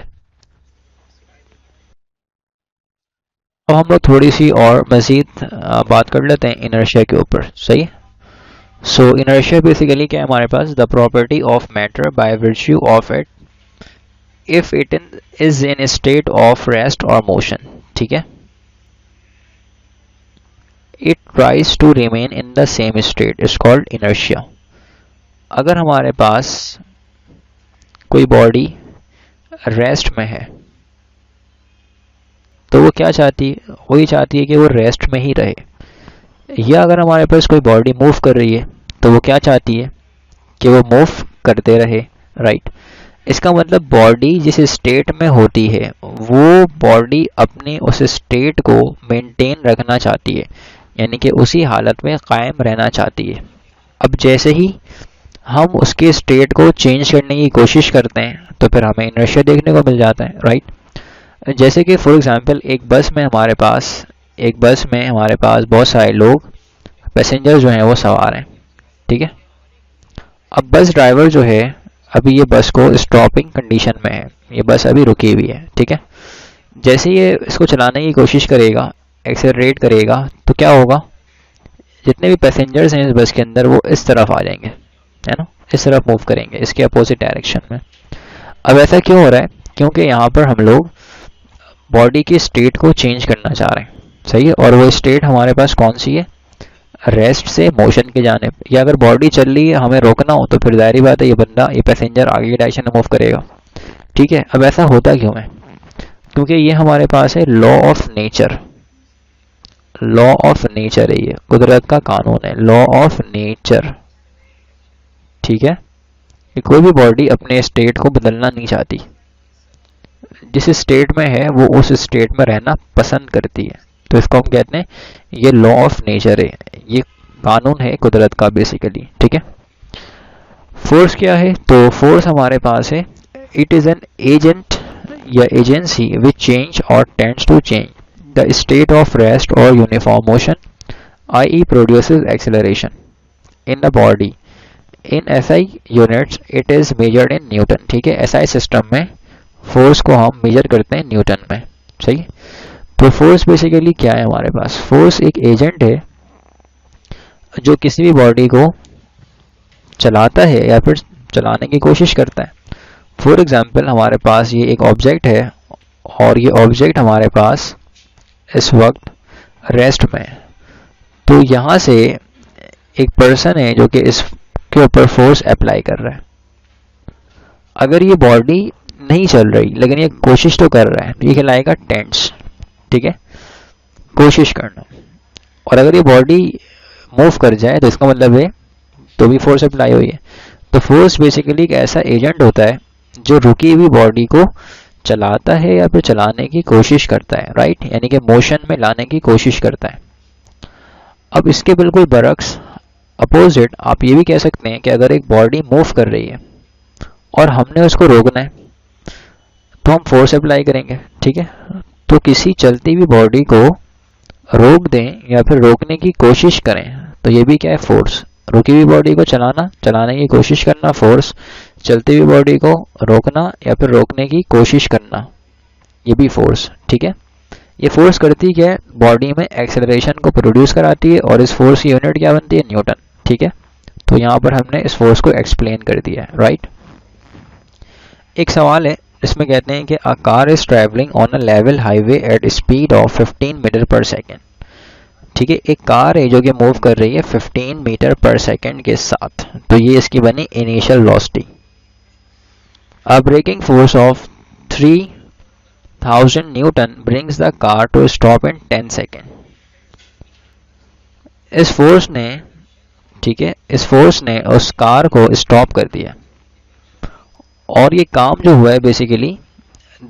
अब हम लोग थोड़ी सी और मजीद बात कर लेते हैं इनर्शिया के ऊपर, सही। सो इनर्शिया बेसिकली क्या है हमारे पास? The property of matter by virtue of it if it is in state of rest और मोशन, ठीक है, it tries to remain in the same state is called inertia. अगर हमारे पास कोई बॉडी रेस्ट में है तो वो क्या चाहती है? वही चाहती है कि वो रेस्ट में ही रहे। या अगर हमारे पास कोई बॉडी मूव कर रही है तो वो क्या चाहती है? कि वो मूव करते रहे, राइट। इसका मतलब बॉडी जिस स्टेट में होती है वो बॉडी अपनी उस स्टेट को मेंटेन रखना चाहती है, यानी कि उसी हालत में कायम रहना चाहती है। अब जैसे ही हम उसके स्टेट को चेंज करने की कोशिश करते हैं तो फिर हमें इनर्शिया देखने को मिल जाता है, राइट। जैसे कि फॉर एग्जांपल एक बस में हमारे पास बहुत सारे लोग, पैसेंजर जो हैं वो सवार हैं, ठीक है। अब बस ड्राइवर जो है अभी ये बस को स्टॉपिंग कंडीशन में है, ये बस अभी रुकी हुई है, ठीक है। जैसे ये इसको चलाने की कोशिश करेगा, एक्सेलरेट करेगा, तो क्या होगा, जितने भी पैसेंजर्स हैं इस बस के अंदर वो इस तरफ आ जाएंगे, है ना, इस तरफ मूव करेंगे, इसके अपोजिट डायरेक्शन में। अब ऐसा क्यों हो रहा है, क्योंकि यहाँ पर हम लोग बॉडी की स्टेट को चेंज करना चाह रहे हैं, सही है। और वो स्टेट हमारे पास कौन सी है, रेस्ट से मोशन के जाने, या अगर बॉडी चल रही है हमें रोकना हो तो फिर जाहिर बात है ये बंदा, ये पैसेंजर आगे की डायरेक्शन में मूव करेगा, ठीक है। अब ऐसा होता क्यों है, क्योंकि ये हमारे पास है law of nature, law of nature है, ये कुदरत का कानून है, लॉ ऑफ नेचर, ठीक है। कि कोई भी बॉडी अपने स्टेट को बदलना नहीं चाहती, जिस स्टेट में है वो उस स्टेट में रहना पसंद करती है, तो इसको हम कहते हैं ये लॉ ऑफ नेचर है, ये कानून है कुदरत का बेसिकली, ठीक है। फोर्स क्या है, तो फोर्स हमारे पास है, इट इज एन एजेंट या एजेंसी विच चेंज और tends to change the state of rest और uniform motion, i.e. produces acceleration in the body in SI units it is measured in Newton, ठीक है। SI system में force को हम major करते हैं न्यूटन में, सही। तो फोर्स बेसिकली क्या है हमारे पास, फोर्स एक एजेंट है जो किसी भी बॉडी को चलाता है या फिर चलाने की कोशिश करता है। फॉर एग्जांपल हमारे पास ये एक ऑब्जेक्ट है और ये ऑब्जेक्ट हमारे पास इस वक्त रेस्ट में है, तो यहाँ से एक पर्सन है जो कि इसके ऊपर फोर्स अप्लाई कर रहा है। अगर ये बॉडी नहीं चल रही लेकिन ये कोशिश तो कर रहा है, तो ये कहलाएगा टेंस, ठीक है, कोशिश करना। और अगर ये बॉडी मूव कर जाए तो इसका मतलब है तो भी फोर्स अप्लाई हुई है। तो फोर्स बेसिकली एक ऐसा एजेंट होता है जो रुकी हुई बॉडी को चलाता है या फिर चलाने की कोशिश करता है, राइट, यानी कि मोशन में लाने की कोशिश करता है। अब इसके बिल्कुल बरक्स अपोजिट आप ये भी कह सकते हैं कि अगर एक बॉडी मूव कर रही है और हमने उसको रोकना है तो हम फोर्स अप्लाई करेंगे, ठीक है। तो किसी चलती हुई बॉडी को रोक दें या फिर रोकने की कोशिश करें तो ये भी क्या है, फोर्स। रुकी हुई बॉडी को चलाने की कोशिश करना फोर्स, चलती हुई बॉडी को रोकना या फिर रोकने की कोशिश करना ये भी फोर्स, ठीक है। ये फोर्स करती क्या है, बॉडी में एक्सेलरेशन को प्रोड्यूस कराती है और इस फोर्स की यूनिट क्या बनती है, न्यूटन, ठीक है। तो यहाँ पर हमने इस फोर्स को एक्सप्लेन कर दिया है, राइट। एक सवाल है इसमें कहते हैं कि a car is travelling on a level highway at speed of 15 metre per second, ठीक है। एक कार है जो कि मूव कर रही है 15 मीटर पर सेकेंड के साथ, तो ये इसकी बनी initial velocity. A braking force of 3000 newton brings the car to stop in 10 second. इस फोर्स ने, ठीक है, इस फोर्स ने उस कार को स्टॉप कर दिया और ये काम जो हुआ है बेसिकली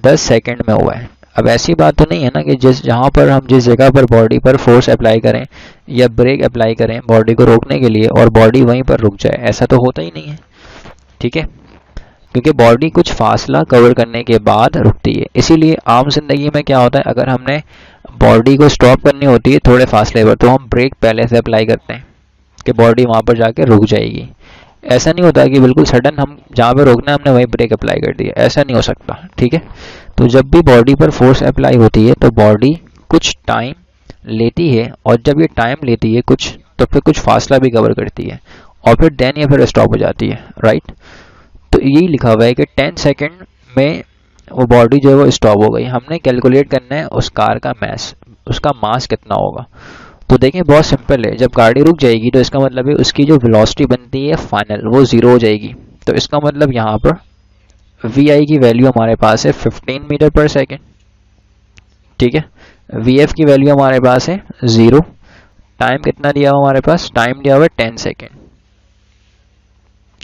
10 सेकेंड में हुआ है। अब ऐसी बात तो नहीं है ना कि जहाँ पर हम जिस जगह पर बॉडी पर फोर्स अप्लाई करें या ब्रेक अप्लाई करें बॉडी को रोकने के लिए और बॉडी वहीं पर रुक जाए, ऐसा तो होता ही नहीं है, ठीक है। क्योंकि बॉडी कुछ फासला कवर करने के बाद रुकती है। इसीलिए आम जिंदगी में क्या होता है, अगर हमने बॉडी को स्टॉप करनी होती है थोड़े फासले पर तो हम ब्रेक पहले से अप्लाई करते हैं कि बॉडी वहाँ पर जाके रुक जाएगी। ऐसा नहीं होता कि बिल्कुल सडन हम जहाँ पे रोकना है हमने वहीं ब्रेक अप्लाई कर दिया, ऐसा नहीं हो सकता, ठीक है। तो जब भी बॉडी पर फोर्स अप्लाई होती है तो बॉडी कुछ टाइम लेती है और जब ये टाइम लेती है कुछ, तो फिर कुछ फासला भी कवर करती है और फिर देन ये फिर स्टॉप हो जाती है, राइट। तो यही लिखा हुआ है कि 10 सेकेंड में वो बॉडी जो है वो स्टॉप हो गई। हमने कैलकुलेट करना है उस कार का मास, उसका मास कितना होगा। तो देखें बहुत सिंपल है, जब गाड़ी रुक जाएगी तो इसका मतलब है उसकी जो वेलोसिटी बनती है फाइनल वो 0 हो जाएगी। तो इसका मतलब यहाँ पर VI की वैल्यू हमारे पास है 15 मीटर पर सेकेंड, ठीक है। VF की वैल्यू हमारे पास है 0। टाइम कितना दिया हुआ हमारे पास, टाइम दिया हुआ है 10 सेकेंड।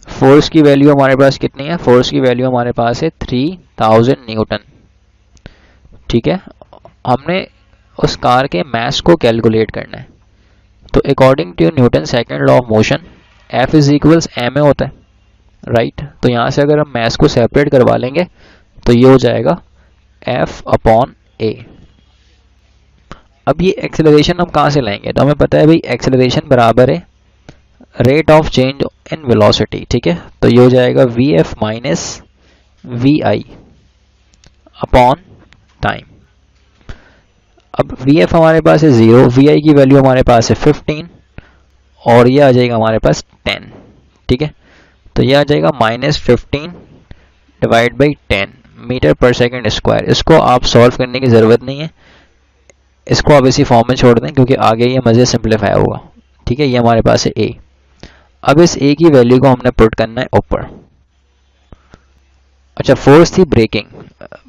फोर्स की वैल्यू हमारे पास कितनी है, फोर्स की वैल्यू हमारे पास है 3000 न्यूटन, ठीक है। हमने उस कार के मास को कैलकुलेट करना है। तो according to Newton second law of motion F is equals ma होता है, राइट। तो यहाँ से अगर हम मास को सेपरेट करवा लेंगे तो ये हो जाएगा F अपॉन a। अब ये एक्सेलरेशन हम कहाँ से लाएंगे, तो हमें पता है भाई एक्सेलरेशन बराबर है rate of change in velocity, ठीक है। तो ये हो जाएगा V F minus V I upon time. अब वी एफ हमारे पास है 0, वी आई की वैल्यू हमारे पास है 15 और ये आ जाएगा हमारे पास 10, ठीक है। तो ये आ जाएगा -15 divide by 10 metre per second square. इसको आप सॉल्व करने की ज़रूरत नहीं है, इसको आप इसी फॉर्म में छोड़ दें क्योंकि आगे ये मज़े सिंप्लीफाई होगा, ठीक है। ये हमारे पास है ए। अब इस ए की वैल्यू को हमने पुट करना है ऊपर। अच्छा, फोर्स थी ब्रेकिंग।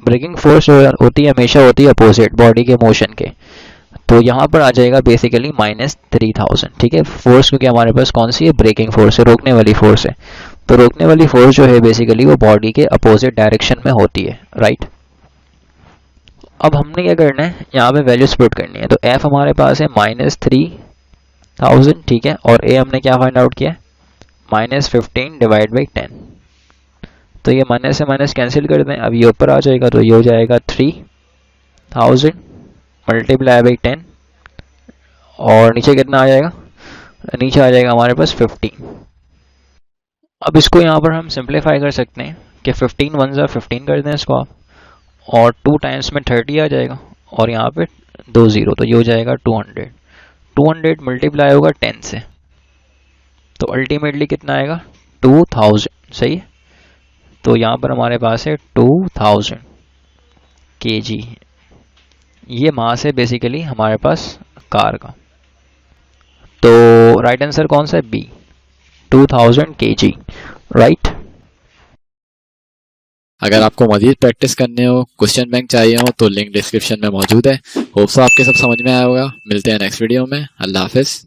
ब्रेकिंग फोर्स जो होती है हमेशा होती है अपोजिट बॉडी के मोशन के। तो यहाँ पर आ जाएगा बेसिकली -3000, ठीक है। फोर्स क्योंकि हमारे पास कौन सी है, ब्रेकिंग फोर्स है, रोकने वाली फोर्स है। तो रोकने वाली फोर्स जो है बेसिकली वो बॉडी के अपोजिट डायरेक्शन में होती है, राइट। अब हमने क्या करना है, यहाँ पे वैल्यूज पुट करनी है। तो एफ हमारे पास है -3000, ठीक है। और ए हमने क्या फाइंड आउट किया, -15 डिवाइड बाई 10। तो ये माइनस से माइनस कैंसिल कर दें, अब ये ऊपर आ जाएगा तो ये हो जाएगा 3000 मल्टीप्लाई बाई 10 और नीचे कितना आ जाएगा, नीचे आ जाएगा हमारे पास 15। अब इसको यहाँ पर हम सिंप्लीफाई कर सकते हैं कि 15 वन ज़ा 15 कर दें इसको आप, और 2 टाइम्स में 30 आ जाएगा और यहाँ पे 2 0, तो ये हो जाएगा 200। 200 मल्टीप्लाई होगा 10 से, तो अल्टीमेटली कितना आएगा 2000, सही है। तो यहाँ पर हमारे पास है 2000 kg, ये मास है बेसिकली हमारे पास कार का। तो राइट आंसर कौन सा है, बी, 2000 kg, राइट। अगर आपको मजीद प्रैक्टिस करने हो, क्वेश्चन बैंक चाहिए हो तो लिंक डिस्क्रिप्शन में मौजूद है। होप सो आपके सब समझ में आया होगा। मिलते हैं नेक्स्ट वीडियो में। अल्लाह हाफिज़।